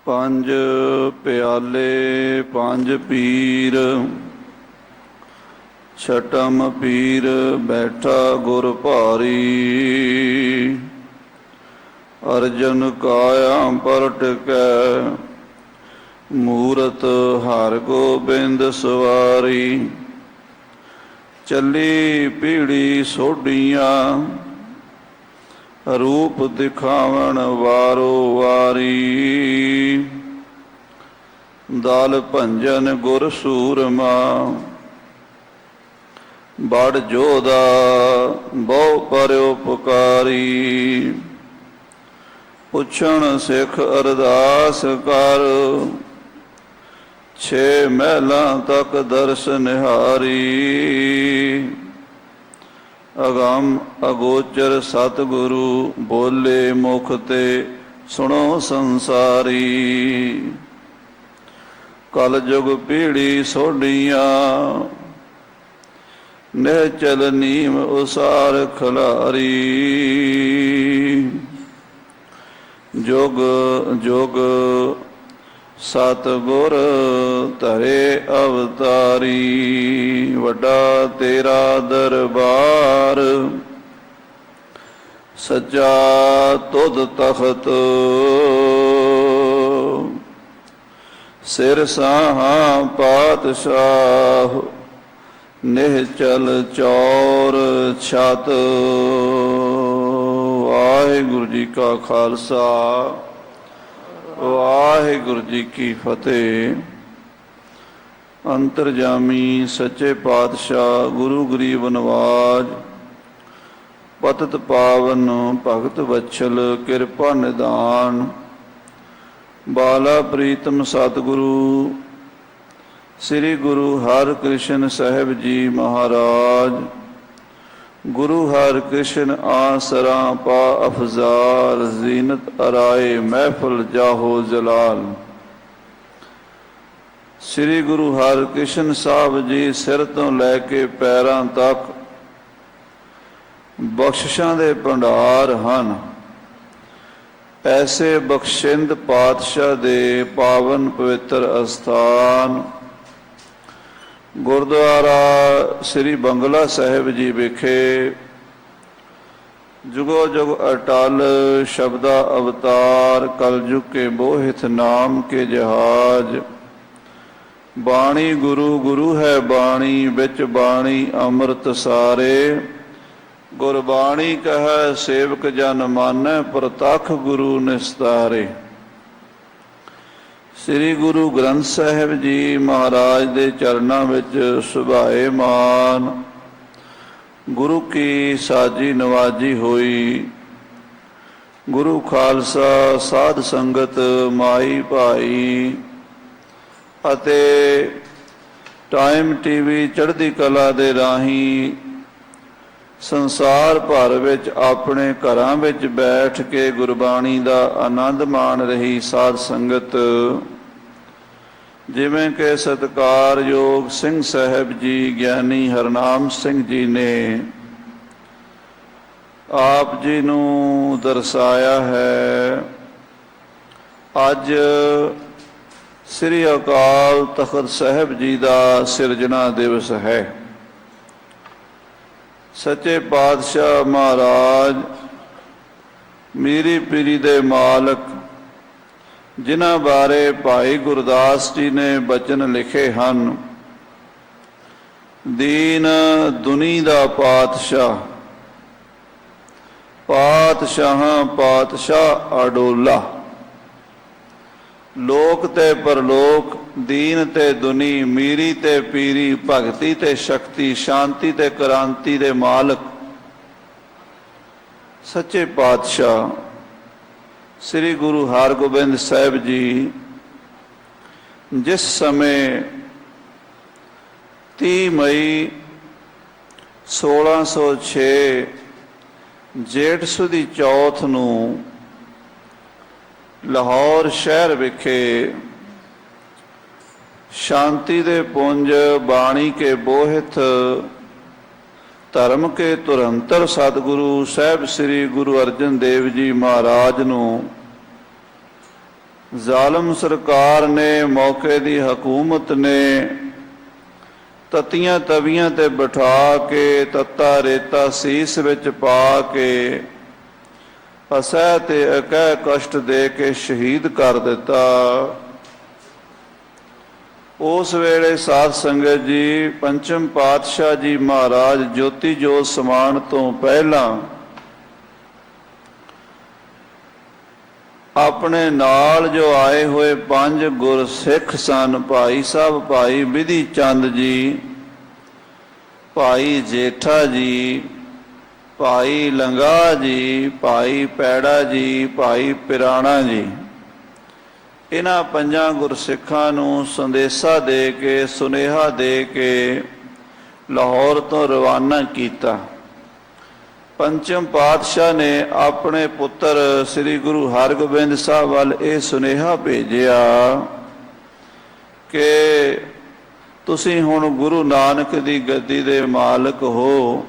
ਪੰਜ ਪਿਆਲੇ ਪੰਜ ਪੀਰ, ਛਟਮ ਪੀਰ ਬੈਠਾ ਗੁਰ ਭਾਰੀ। ਅਰਜਨ ਕਾਇਆ ਪਰ ਟਿਕੈ, ਮੂਰਤ ਹਰਿ ਗੋਬਿੰਦ ਸਵਾਰੀ। ਚੱਲੀ ਪੀੜੀ ਸੋਢੀਆਂ, ਰੂਪ ਦਿਖਾਵਣ ਵਾਰੋ ਵਾਰੀ। ਦਲ ਭੰਜਨ ਗੁਰ ਸੂਰਮਾ, ਬੜ ਜੋਧਾ ਬਹੁ ਪਰਉਪਕਾਰੀ। ਪੁੱਛਣ ਸਿੱਖ ਅਰਦਾਸ ਕਰ, ਛੇ ਮਹਿਲਾਂ ਤੱਕ ਦਰਸ ਨਿਹਾਰੀ। ਅਗੰਮ ਅਗੋਚਰ ਸਤਿਗੁਰੂ, ਬੋਲੇ ਮੁਖ ਤੇ ਸੁਣੋ ਸੰਸਾਰੀ। ਕਲਯੁਗ ਪੀੜੀ ਸੋਢੀਆਂ, ਨਿਹਚਲ ਨੀਮ ਉਸਾਰ ਖਿਲਾਰੀ। ਜੁਗ ਜੁਗ ਸਤਿਗੁਰ ਧਰੇ ਅਵਤਾਰੀ। ਵੱਡਾ ਤੇਰਾ ਦਰਬਾਰ, ਸੱਚਾ ਤੁਧ ਤਖ਼ਤ। ਸਿਰ ਸਾਹਾਂ ਪਾਤਸ਼ਾਹ, ਨਿਹਚਲ ਚੌਰ ਛਤ। ਵਾਹਿਗੁਰੂ ਜੀ ਕਾ ਖਾਲਸਾ, ਵਾਹਿਗੁਰੂ ਜੀ ਕੀ ਫਤਿਹ। ਅੰਤਰਜਾਮੀ ਸੱਚੇ ਪਾਤਸ਼ਾਹ ਗੁਰੂ ਗਰੀਬ ਨਵਾਜ, ਪਤਿਤ ਪਾਵਨ ਭਗਤ ਵਛਲ ਕਿਰਪਾ ਨਿਦਾਨ। ਬਾਲਾ ਪ੍ਰੀਤਮ ਸਤਿਗੁਰੂ ਸ੍ਰੀ ਗੁਰੂ ਹਰਿਕ੍ਰਿਸ਼ਨ ਸਾਹਿਬ ਜੀ ਮਹਾਰਾਜ। ਗੁਰੂ ਹਰਿਕ੍ਰਿਸ਼ਨ ਆਸਰਾ ਪਾ ਅਫਜ਼ਾਲ, ਜ਼ੀਨਤ ਅਰਾਏ ਮਹਿਫਲ ਜਾਹੋ ਜਲਾਲ। ਸ੍ਰੀ ਗੁਰੂ ਹਰਿਕ੍ਰਿਸ਼ਨ ਸਾਹਿਬ ਜੀ ਸਿਰ ਤੋਂ ਲੈ ਕੇ ਪੈਰਾਂ ਤੱਕ ਬਖਸ਼ਿਸ਼ਾਂ ਦੇ ਭੰਡਾਰ ਹਨ। ਐਸੇ ਬਖਸ਼ਿੰਦ ਪਾਤਸ਼ਾਹ ਦੇ ਪਾਵਨ ਪਵਿੱਤਰ ਅਸਥਾਨ ਗੁਰਦੁਆਰਾ ਸ੍ਰੀ ਬੰਗਲਾ ਸਾਹਿਬ ਜੀ ਵਿਖੇ ਜੁਗੋ ਜੁਗ ਅਟਲ ਸ਼ਬਦਾ ਅਵਤਾਰ, ਕਲਯੁਗ ਕੇ ਮੋਹਿਤ ਨਾਮ ਕੇ ਜਹਾਜ। ਬਾਣੀ ਗੁਰੂ ਗੁਰੂ ਹੈ ਬਾਣੀ, ਵਿੱਚ ਬਾਣੀ ਅੰਮ੍ਰਿਤ ਸਾਰੇ। ਗੁਰਬਾਣੀ ਕਹੈ ਸੇਵਕ ਜਨ ਮਾਨੈ, ਪ੍ਰਤੱਖ ਗੁਰੂ ਨਿਸਤਾਰੇ। ਸ੍ਰੀ ਗੁਰੂ ਗ੍ਰੰਥ ਸਾਹਿਬ ਜੀ ਮਹਾਰਾਜ ਦੇ ਚਰਨਾਂ ਵਿੱਚ ਸੁਭਾਏਮਾਨ ਗੁਰੂ ਕੀ ਸਾਜੀ ਨਵਾਜੀ ਹੋਈ। ਗੁਰੂ ਖਾਲਸਾ ਸਾਧ ਸੰਗਤ ਮਾਈ ਭਾਈ ਅਤੇ ਟਾਈਮ ਟੀਵੀ ਚੜ੍ਹਦੀ ਕਲਾ ਦੇ ਰਾਹੀਂ ਸੰਸਾਰ ਭਰ ਵਿੱਚ ਆਪਣੇ ਘਰਾਂ ਵਿੱਚ ਬੈਠ ਕੇ ਗੁਰਬਾਣੀ ਦਾ ਆਨੰਦ ਮਾਣ ਰਹੀ ਸਾਧ ਸੰਗਤ, ਜਿਵੇਂ ਕਿ ਸਤਿਕਾਰਯੋਗ ਸਿੰਘ ਸਾਹਿਬ ਜੀ ਗਿਆਨੀ ਹਰਨਾਮ ਸਿੰਘ ਜੀ ਨੇ ਆਪ ਜੀ ਨੂੰ ਦਰਸਾਇਆ ਹੈ। ਅੱਜ ਸ੍ਰੀ ਅਕਾਲ ਤਖ਼ਤ ਸਾਹਿਬ ਜੀ ਦਾ ਸਿਰਜਣਾ ਦਿਵਸ ਹੈ। ਸੱਚੇ ਪਾਤਸ਼ਾਹ ਮਹਾਰਾਜ ਮੀਰੀ ਪੀਰੀ ਦੇ ਮਾਲਕ, ਜਿਨ੍ਹਾਂ ਬਾਰੇ ਭਾਈ ਗੁਰਦਾਸ ਜੀ ਨੇ ਬਚਨ ਲਿਖੇ ਹਨ। ਦੀਨ ਦੁਨੀ ਦਾ ਪਾਤਸ਼ਾਹ, ਪਾਤਸ਼ਾਹਾਂ ਪਾਤਸ਼ਾਹ ਅਡੋਲਾ। ਲੋਕ ਤੇ ਪਰਲੋਕ, ਦੀਨ ਤੇ ਦੁਨੀ, ਮੀਰੀ ਤੇ ਪੀਰੀ, ਭਗਤੀ ਤੇ ਸ਼ਕਤੀ, ਸ਼ਾਂਤੀ ਤੇ ਕ੍ਰਾਂਤੀ ਦੇ ਮਾਲਕ ਸੱਚੇ ਪਾਤਸ਼ਾਹ ਸ੍ਰੀ ਗੁਰੂ ਹਰਗੋਬਿੰਦ ਸਾਹਿਬ ਜੀ ਜਿਸ ਸਮੇਂ 30 ਮਈ 1606 ਜੇਠ ਸੁਦੀ ਚੌਥ ਨੂੰ ਲਾਹੌਰ ਸ਼ਹਿਰ ਵਿਖੇ ਸ਼ਾਂਤੀ ਦੇ ਪੁੰਜ, ਬਾਣੀ ਕੇ ਬੋਹਿਤ, ਧਰਮ ਕੇ ਧੁਰੰਤਰ ਸਤਿਗੁਰੂ ਸਾਹਿਬ ਸ੍ਰੀ ਗੁਰੂ ਅਰਜਨ ਦੇਵ ਜੀ ਮਹਾਰਾਜ ਨੂੰ ਜ਼ਾਲਮ ਸਰਕਾਰ ਨੇ, ਮੌਕੇ ਦੀ ਹਕੂਮਤ ਨੇ ਤਤੀਆਂ ਤਵੀਆਂ ਤੇ ਬਿਠਾ ਕੇ, ਤੱਤਾ ਰੇਤਾ ਸੀਸ ਵਿੱਚ ਪਾ ਕੇ, ਅਸਹਿ ਤੇ ਅਕਹਿ ਕਸ਼ਟ ਦੇ ਕੇ ਸ਼ਹੀਦ ਕਰ ਦਿੱਤਾ। ਉਸ ਵੇਲੇ ਸਾਧ ਸੰਗਤ ਜੀ, ਪੰਚਮ ਪਾਤਸ਼ਾਹ ਜੀ ਮਹਾਰਾਜ ਜੋਤੀ ਜੋਤ ਸਮਾਉਣ ਤੋਂ ਪਹਿਲਾਂ ਆਪਣੇ ਨਾਲ ਜੋ ਆਏ ਹੋਏ 5 ਗੁਰਸਿੱਖ ਸਨ, ਭਾਈ ਸਾਹਿਬ ਭਾਈ ਬਿਧੀ ਚੰਦ ਜੀ, ਭਾਈ ਜੇਠਾ ਜੀ, ਭਾਈ ਲੰਗਾ ਜੀ, ਭਾਈ ਪੈੜਾ ਜੀ, ਭਾਈ ਪਿਰਾਣਾ ਜੀ, ਇਹਨਾਂ 5 ਗੁਰਸਿੱਖਾਂ ਨੂੰ ਸੰਦੇਸ਼ਾ ਦੇ ਕੇ, ਸੁਨੇਹਾ ਦੇ ਕੇ ਲਾਹੌਰ ਤੋਂ ਰਵਾਨਾ ਕੀਤਾ। ਪੰਚਮ ਪਾਤਸ਼ਾਹ ਨੇ ਆਪਣੇ ਪੁੱਤਰ ਸ੍ਰੀ ਗੁਰੂ ਹਰਗੋਬਿੰਦ ਸਾਹਿਬ ਵੱਲ ਇਹ ਸੁਨੇਹਾ ਭੇਜਿਆ ਕਿ ਤੁਸੀਂ ਹੁਣ ਗੁਰੂ ਨਾਨਕ ਦੀ ਗੱਦੀ ਦੇ ਮਾਲਕ ਹੋ।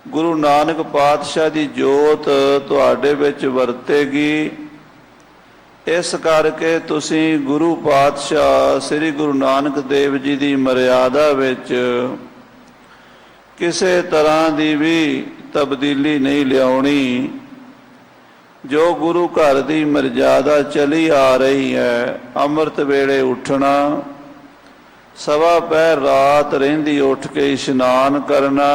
ਗੁਰੂ ਨਾਨਕ ਪਾਤਸ਼ਾਹ ਦੀ ਜੋਤ ਤੁਹਾਡੇ ਵਿੱਚ ਵਰਤੇਗੀ, ਇਸ ਕਰਕੇ ਤੁਸੀਂ ਗੁਰੂ ਪਾਤਸ਼ਾਹ ਸ੍ਰੀ ਗੁਰੂ ਨਾਨਕ ਦੇਵ ਜੀ ਦੀ ਮਰਿਆਦਾ ਵਿੱਚ ਕਿਸੇ ਤਰ੍ਹਾਂ ਦੀ ਵੀ ਤਬਦੀਲੀ ਨਹੀਂ ਲਿਆਉਣੀ। ਜੋ ਗੁਰੂ ਘਰ ਦੀ ਮਰਜ਼ਾਦਾ ਚਲੀ ਆ ਰਹੀ ਹੈ, ਅੰਮ੍ਰਿਤ ਵੇਲੇ ਉੱਠਣਾ, ਸਵਾ ਪਹਿਰ ਰਾਤ ਰਹਿੰਦੀ ਉੱਠ ਕੇ ਇਸ਼ਨਾਨ ਕਰਨਾ,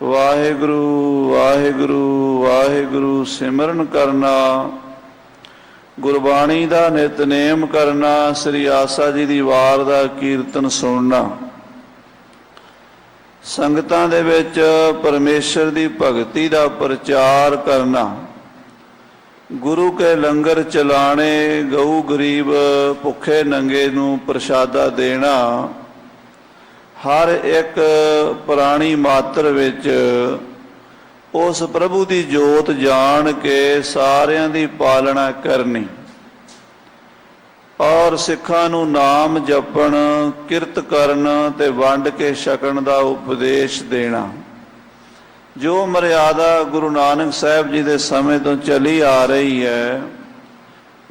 ਵਾਹਿਗੁਰੂ ਵਾਹਿਗੁਰੂ ਵਾਹਿਗੁਰੂ ਸਿਮਰਨ ਕਰਨਾ, ਗੁਰਬਾਣੀ ਦਾ ਨਿਤਨੇਮ ਕਰਨਾ, ਸ੍ਰੀ ਆਸਾ ਜੀ ਦੀ ਵਾਰ ਦਾ ਕੀਰਤਨ ਸੁਣਨਾ, ਸੰਗਤਾਂ ਦੇ ਵਿੱਚ ਪਰਮੇਸ਼ਰ ਦੀ ਭਗਤੀ ਦਾ ਪ੍ਰਚਾਰ ਕਰਨਾ, ਗੁਰੂ ਕੇ ਲੰਗਰ ਚਲਾਣੇ, ਗਊ ਗਰੀਬ ਭੁੱਖੇ ਨੰਗੇ ਨੂੰ ਪ੍ਰਸ਼ਾਦਾ ਦੇਣਾ, ਹਰ ਇੱਕ ਪ੍ਰਾਣੀ ਮਾਤਰ ਵਿੱਚ ਉਸ ਪ੍ਰਭੂ ਦੀ ਜੋਤ ਜਾਣ ਕੇ ਸਾਰਿਆਂ ਦੀ ਪਾਲਣਾ ਕਰਨੀ, ਔਰ ਸਿੱਖਾਂ ਨੂੰ ਨਾਮ ਜਪਣ, ਕਿਰਤ ਕਰਨ ਤੇ ਵੰਡ ਕੇ ਛਕਣ ਦਾ ਉਪਦੇਸ਼ ਦੇਣਾ। ਜੋ ਮਰਿਆਦਾ ਗੁਰੂ ਨਾਨਕ ਸਾਹਿਬ ਜੀ ਦੇ ਸਮੇਂ ਤੋਂ ਚਲੀ ਆ ਰਹੀ ਹੈ,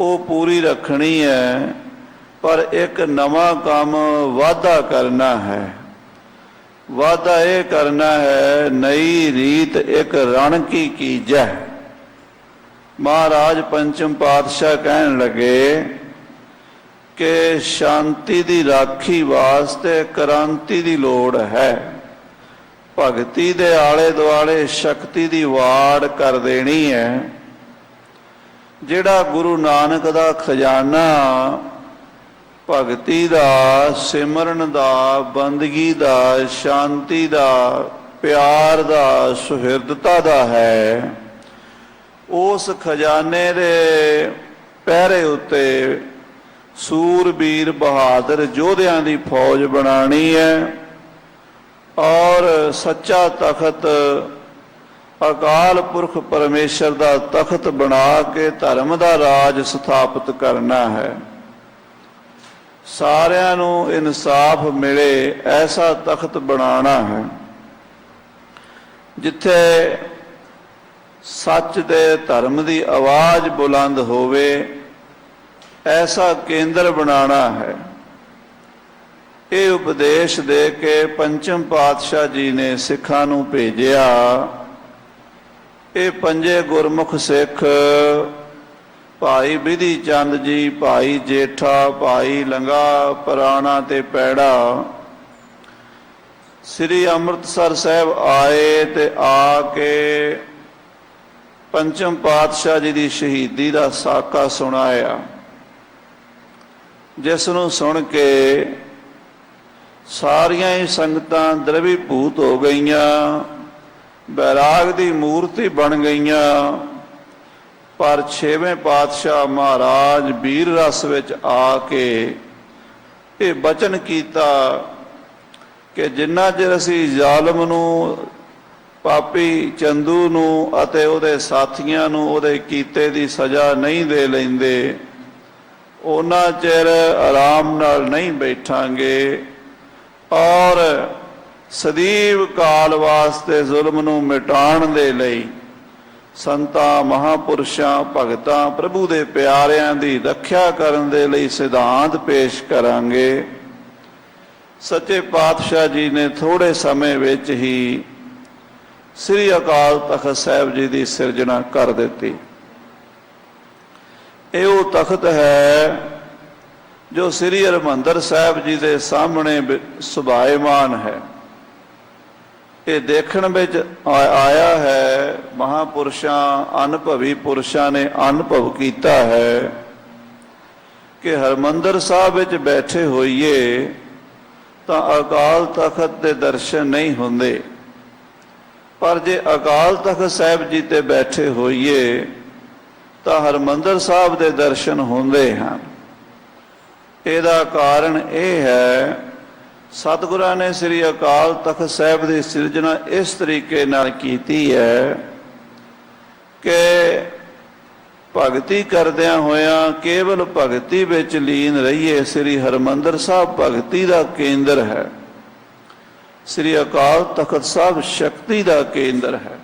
ਉਹ ਪੂਰੀ ਰੱਖਣੀ ਹੈ, ਪਰ ਇੱਕ ਨਵਾਂ ਕੰਮ ਵਾਧਾ ਕਰਨਾ ਹੈ। ਵਾਧਾ ਇਹ ਕਰਨਾ ਹੈ, ਨਈ ਰੀਤ ਇੱਕ ਰਣ ਕੀ ਕੀਜੈ। ਮਹਾਰਾਜ ਪੰਚਮ ਪਾਤਸ਼ਾਹ ਕਹਿਣ ਲੱਗੇ ਕਿ ਸ਼ਾਂਤੀ ਦੀ ਰਾਖੀ ਵਾਸਤੇ ਕ੍ਰਾਂਤੀ ਦੀ ਲੋੜ ਹੈ। ਭਗਤੀ ਦੇ ਆਲੇ ਦੁਆਲੇ ਸ਼ਕਤੀ ਦੀ ਵਾੜ ਕਰ ਦੇਣੀ ਹੈ। ਜਿਹੜਾ ਗੁਰੂ ਨਾਨਕ ਦਾ ਖਜ਼ਾਨਾ ਭਗਤੀ ਦਾ, ਸਿਮਰਨ ਦਾ, ਬੰਦਗੀ ਦਾ, ਸ਼ਾਂਤੀ ਦਾ, ਪਿਆਰ ਦਾ, ਸੁਹਿਰਦਤਾ ਦਾ ਹੈ, ਉਸ ਖਜ਼ਾਨੇ ਦੇ ਪਹਿਰੇ ਉੱਤੇ ਸੂਰਬੀਰ ਬਹਾਦਰ ਯੋਧਿਆਂ ਦੀ ਫੌਜ ਬਣਾਉਣੀ ਹੈ, ਔਰ ਸੱਚਾ ਤਖਤ ਅਕਾਲ ਪੁਰਖ ਪਰਮੇਸ਼ਰ ਦਾ ਤਖਤ ਬਣਾ ਕੇ ਧਰਮ ਦਾ ਰਾਜ ਸਥਾਪਿਤ ਕਰਨਾ ਹੈ। ਸਾਰਿਆਂ ਨੂੰ ਇਨਸਾਫ ਮਿਲੇ, ਐਸਾ ਤਖਤ ਬਣਾਉਣਾ ਹੈ ਜਿੱਥੇ ਸੱਚ ਦੇ ਧਰਮ ਦੀ ਆਵਾਜ਼ ਬੁਲੰਦ ਹੋਵੇ, ਐਸਾ ਕੇਂਦਰ ਬਣਾਉਣਾ ਹੈ। ਇਹ ਉਪਦੇਸ਼ ਦੇ ਕੇ ਪੰਚਮ ਪਾਤਸ਼ਾਹ ਜੀ ਨੇ ਸਿੱਖਾਂ ਨੂੰ ਭੇਜਿਆ। ਇਹ 5 ਗੁਰਮੁਖ ਸਿੱਖ, ਭਾਈ ਬਿਧੀ ਚੰਦ ਜੀ, ਭਾਈ ਜੇਠਾ, ਭਾਈ ਲੰਗਾ, ਪਿਰਾਣਾ ਤੇ ਪੈੜਾ, ਸ੍ਰੀ ਅੰਮ੍ਰਿਤਸਰ ਸਾਹਿਬ ਆਏ ਤੇ ਆ ਕੇ ਪੰਚਮ ਪਾਤਸ਼ਾਹ ਜੀ ਦੀ ਸ਼ਹੀਦੀ ਦਾ ਸਾਕਾ ਸੁਣਾਇਆ, ਜਿਸ ਨੂੰ ਸੁਣ ਕੇ ਸਾਰੀਆਂ ਹੀ ਸੰਗਤਾਂ ਦਰਵੀਭੂਤ ਹੋ ਗਈਆਂ, ਬੈਰਾਗ ਦੀ ਮੂਰਤੀ ਬਣ ਗਈਆਂ। ਪਰ 6ਵੇਂ ਪਾਤਸ਼ਾਹ ਮਹਾਰਾਜ ਵੀਰ ਰਸ ਵਿੱਚ ਆ ਕੇ ਇਹ ਬਚਨ ਕੀਤਾ ਕਿ ਜਿੰਨਾ ਚਿਰ ਅਸੀਂ ਜ਼ਾਲਮ ਨੂੰ, ਪਾਪੀ ਚੰਦੂ ਨੂੰ ਅਤੇ ਉਹਦੇ ਸਾਥੀਆਂ ਨੂੰ ਉਹਦੇ ਕੀਤੇ ਦੀ ਸਜ਼ਾ ਨਹੀਂ ਦੇ ਲੈਂਦੇ, ਉਹਨਾਂ ਚਿਰ ਆਰਾਮ ਨਾਲ ਨਹੀਂ ਬੈਠਾਂਗੇ, ਔਰ ਸਦੀਵ ਕਾਲ ਵਾਸਤੇ ਜ਼ੁਲਮ ਨੂੰ ਮਿਟਾਉਣ ਦੇ ਲਈ ਸੰਤਾਂ, ਮਹਾਂਪੁਰਸ਼ਾਂ, ਭਗਤਾਂ, ਪ੍ਰਭੂ ਦੇ ਪਿਆਰਿਆਂ ਦੀ ਰੱਖਿਆ ਕਰਨ ਦੇ ਲਈ ਸਿਧਾਂਤ ਪੇਸ਼ ਕਰਾਂਗੇ। ਸੱਚੇ ਪਾਤਸ਼ਾਹ ਜੀ ਨੇ ਥੋੜ੍ਹੇ ਸਮੇਂ ਵਿੱਚ ਹੀ ਸ੍ਰੀ ਅਕਾਲ ਤਖਤ ਸਾਹਿਬ ਜੀ ਦੀ ਸਿਰਜਣਾ ਕਰ ਦਿੱਤੀ। ਇਹ ਉਹ ਤਖਤ ਹੈ ਜੋ ਸ੍ਰੀ ਹਰਿਮੰਦਰ ਸਾਹਿਬ ਜੀ ਦੇ ਸਾਹਮਣੇ ਸੁਭਾਇਮਾਨ ਹੈ। ਇਹ ਦੇਖਣ ਵਿੱਚ ਆਇਆ ਹੈ, ਮਹਾਂਪੁਰਸ਼ਾਂ, ਅਨੁਭਵੀ ਪੁਰਸ਼ਾਂ ਨੇ ਅਨੁਭਵ ਕੀਤਾ ਹੈ ਕਿ ਹਰਿਮੰਦਰ ਸਾਹਿਬ ਵਿੱਚ ਬੈਠੇ ਹੋਈਏ ਤਾਂ ਅਕਾਲ ਤਖਤ ਦੇ ਦਰਸ਼ਨ ਨਹੀਂ ਹੁੰਦੇ, ਪਰ ਜੇ ਅਕਾਲ ਤਖਤ ਸਾਹਿਬ ਜੀ ਤੇ ਬੈਠੇ ਹੋਈਏ ਤਾਂ ਹਰਿਮੰਦਰ ਸਾਹਿਬ ਦੇ ਦਰਸ਼ਨ ਹੁੰਦੇ ਹਨ। ਇਹਦਾ ਕਾਰਨ ਇਹ ਹੈ, ਸਤਿਗੁਰਾਂ ਨੇ ਸ੍ਰੀ ਅਕਾਲ ਤਖਤ ਸਾਹਿਬ ਦੀ ਸਿਰਜਣਾ ਇਸ ਤਰੀਕੇ ਨਾਲ ਕੀਤੀ ਹੈ ਕਿ ਭਗਤੀ ਕਰਦਿਆਂ ਹੋਇਆਂ ਕੇਵਲ ਭਗਤੀ ਵਿੱਚ ਲੀਨ ਰਹੀਏ। ਸ੍ਰੀ ਹਰਿਮੰਦਰ ਸਾਹਿਬ ਭਗਤੀ ਦਾ ਕੇਂਦਰ ਹੈ, ਸ੍ਰੀ ਅਕਾਲ ਤਖਤ ਸਾਹਿਬ ਸ਼ਕਤੀ ਦਾ ਕੇਂਦਰ ਹੈ।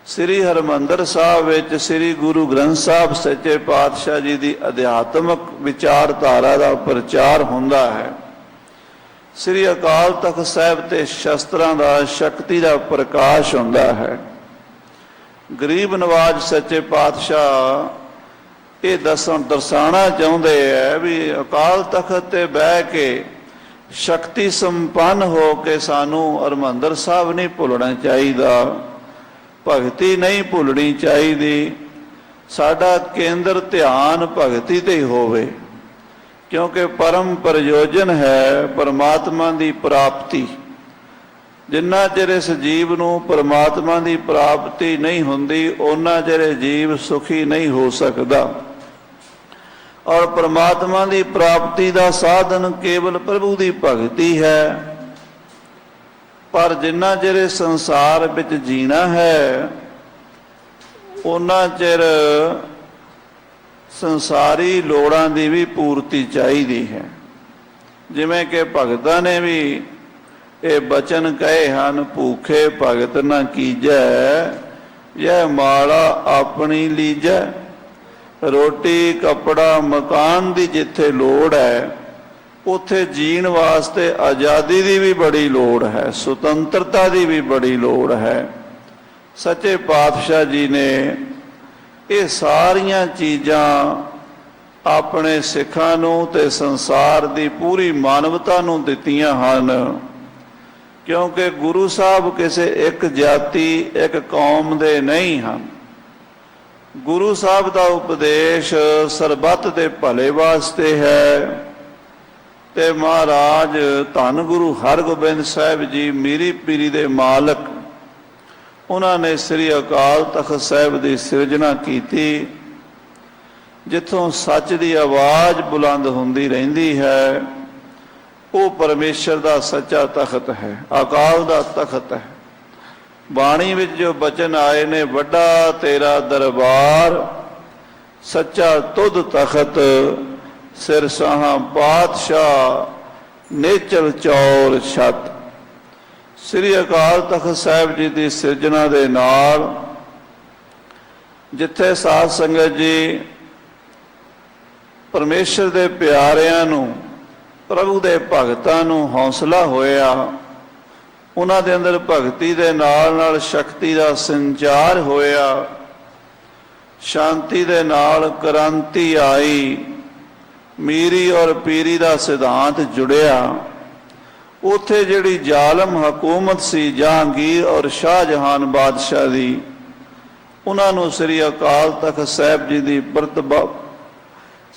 ਸ੍ਰੀ ਹਰਿਮੰਦਰ ਸਾਹਿਬ ਵਿੱਚ ਸ੍ਰੀ ਗੁਰੂ ਗ੍ਰੰਥ ਸਾਹਿਬ ਸੱਚੇ ਪਾਤਸ਼ਾਹ ਜੀ ਦੀ ਅਧਿਆਤਮਕ ਵਿਚਾਰਧਾਰਾ ਦਾ ਪ੍ਰਚਾਰ ਹੁੰਦਾ ਹੈ। ਸ੍ਰੀ ਅਕਾਲ ਤਖਤ ਸਾਹਿਬ ਤੇ ਸ਼ਸਤਰਾਂ ਦਾ, ਸ਼ਕਤੀ ਦਾ ਪ੍ਰਕਾਸ਼ ਹੁੰਦਾ ਹੈ। ਗਰੀਬ ਨਵਾਜ ਸੱਚੇ ਪਾਤਸ਼ਾਹ ਇਹ ਦਰਸਾਉਣਾ ਚਾਹੁੰਦੇ ਹੈ ਵੀ ਅਕਾਲ ਤਖਤ ਤੇ ਬਹਿ ਕੇ ਸ਼ਕਤੀ ਸੰਪੰਨ ਹੋ ਕੇ ਸਾਨੂੰ ਹਰਿਮੰਦਰ ਸਾਹਿਬ ਨਹੀਂ ਭੁੱਲਣਾ ਚਾਹੀਦਾ, ਭਗਤੀ ਨਹੀਂ ਭੁੱਲਣੀ ਚਾਹੀਦੀ। ਸਾਡਾ ਕੇਂਦਰ ਧਿਆਨ ਭਗਤੀ ਤੇ ਹੀ ਹੋਵੇ, ਕਿਉਂਕਿ ਪਰਮ ਪ੍ਰਯੋਜਨ ਹੈ ਪਰਮਾਤਮਾ ਦੀ ਪ੍ਰਾਪਤੀ। ਜਿੰਨਾ ਚਿਰ ਇਸ ਜੀਵ ਨੂੰ ਪਰਮਾਤਮਾ ਦੀ ਪ੍ਰਾਪਤੀ ਨਹੀਂ ਹੁੰਦੀ, ਉਹਨਾਂ ਚਿਰ ਜੀਵ ਸੁਖੀ ਨਹੀਂ ਹੋ ਸਕਦਾ। ਔਰ ਪਰਮਾਤਮਾ ਦੀ ਪ੍ਰਾਪਤੀ ਦਾ ਸਾਧਨ ਕੇਵਲ ਪ੍ਰਭੂ ਦੀ ਭਗਤੀ ਹੈ। ਪਰ ਜਿੰਨਾ ਚਿਰ ਇਸ ਸੰਸਾਰ ਵਿੱਚ ਜੀਣਾ ਹੈ, ਉਹਨਾਂ ਚਿਰ ਸੰਸਾਰੀ ਲੋੜਾਂ ਦੀ ਵੀ ਪੂਰਤੀ ਚਾਹੀਦੀ ਹੈ। ਜਿਵੇਂ ਕਿ ਭਗਤਾਂ ਨੇ ਵੀ ਇਹ ਬਚਨ ਕਹੇ ਹਨ, ਭੂਖੇ ਭਗਤ ਨਾ ਕੀਜੈ, ਇਹ ਮਾਲਾ ਆਪਣੀ ਲੀਜੈ। ਰੋਟੀ, ਕੱਪੜਾ, ਮਕਾਨ ਦੀ ਜਿੱਥੇ ਲੋੜ ਹੈ, ਉੱਥੇ ਜੀਣ ਵਾਸਤੇ ਆਜ਼ਾਦੀ ਦੀ ਵੀ ਬੜੀ ਲੋੜ ਹੈ, ਸੁਤੰਤਰਤਾ ਦੀ ਵੀ ਬੜੀ ਲੋੜ ਹੈ। ਸੱਚੇ ਪਾਤਸ਼ਾਹ ਜੀ ਨੇ ਇਹ ਸਾਰੀਆਂ ਚੀਜ਼ਾਂ ਆਪਣੇ ਸਿੱਖਾਂ ਨੂੰ ਤੇ ਸੰਸਾਰ ਦੀ ਪੂਰੀ ਮਾਨਵਤਾ ਨੂੰ ਦਿੱਤੀਆਂ ਹਨ, ਕਿਉਂਕਿ ਗੁਰੂ ਸਾਹਿਬ ਕਿਸੇ ਇੱਕ ਜਾਤੀ, ਇੱਕ ਕੌਮ ਦੇ ਨਹੀਂ ਹਨ। ਗੁਰੂ ਸਾਹਿਬ ਦਾ ਉਪਦੇਸ਼ ਸਰਬੱਤ ਦੇ ਭਲੇ ਵਾਸਤੇ ਹੈ। ਤੇ ਮਹਾਰਾਜ ਧੰਨ ਗੁਰੂ ਹਰਗੋਬਿੰਦ ਸਾਹਿਬ ਜੀ ਮੀਰੀ ਪੀਰੀ ਦੇ ਮਾਲਕ, ਉਹਨਾਂ ਨੇ ਸ੍ਰੀ ਅਕਾਲ ਤਖਤ ਸਾਹਿਬ ਦੀ ਸਿਰਜਣਾ ਕੀਤੀ, ਜਿੱਥੋਂ ਸੱਚ ਦੀ ਆਵਾਜ਼ ਬੁਲੰਦ ਹੁੰਦੀ ਰਹਿੰਦੀ ਹੈ। ਉਹ ਪਰਮੇਸ਼ਰ ਦਾ ਸੱਚਾ ਤਖਤ ਹੈ, ਅਕਾਲ ਦਾ ਤਖਤ ਹੈ। ਬਾਣੀ ਵਿੱਚ ਜੋ ਬਚਨ ਆਏ ਨੇ, ਵੱਡਾ ਤੇਰਾ ਦਰਬਾਰ, ਸੱਚਾ ਤੁਧ ਤਖਤ, ਸਿਰ ਸਾਹਾਂ ਪਾਤਸ਼ਾਹ, ਨੇਚਲ ਚੌਰ ਛੱਤ। ਸ੍ਰੀ ਅਕਾਲ ਤਖਤ ਸਾਹਿਬ ਜੀ ਦੀ ਸਿਰਜਣਾ ਦੇ ਨਾਲ ਜਿੱਥੇ ਸਾਧ ਸੰਗਤ ਜੀ ਪਰਮੇਸ਼ਰ ਦੇ ਪਿਆਰਿਆਂ ਨੂੰ, ਪ੍ਰਭੂ ਦੇ ਭਗਤਾਂ ਨੂੰ ਹੌਸਲਾ ਹੋਇਆ, ਉਹਨਾਂ ਦੇ ਅੰਦਰ ਭਗਤੀ ਦੇ ਨਾਲ ਨਾਲ ਸ਼ਕਤੀ ਦਾ ਸੰਚਾਰ ਹੋਇਆ, ਸ਼ਾਂਤੀ ਦੇ ਨਾਲ ਕ੍ਰਾਂਤੀ ਆਈ, ਮੀਰੀ ਔਰ ਪੀਰੀ ਦਾ ਸਿਧਾਂਤ ਜੁੜਿਆ। ਉੱਥੇ ਜਿਹੜੀ ਜ਼ਾਲਮ ਹਕੂਮਤ ਸੀ ਜਹਾਂਗੀਰ ਔਰ ਸ਼ਾਹਜਹਾਨ ਬਾਦਸ਼ਾਹ ਦੀ, ਉਹਨਾਂ ਨੂੰ ਸ੍ਰੀ ਅਕਾਲ ਤਖਤ ਸਾਹਿਬ ਜੀ ਦੀ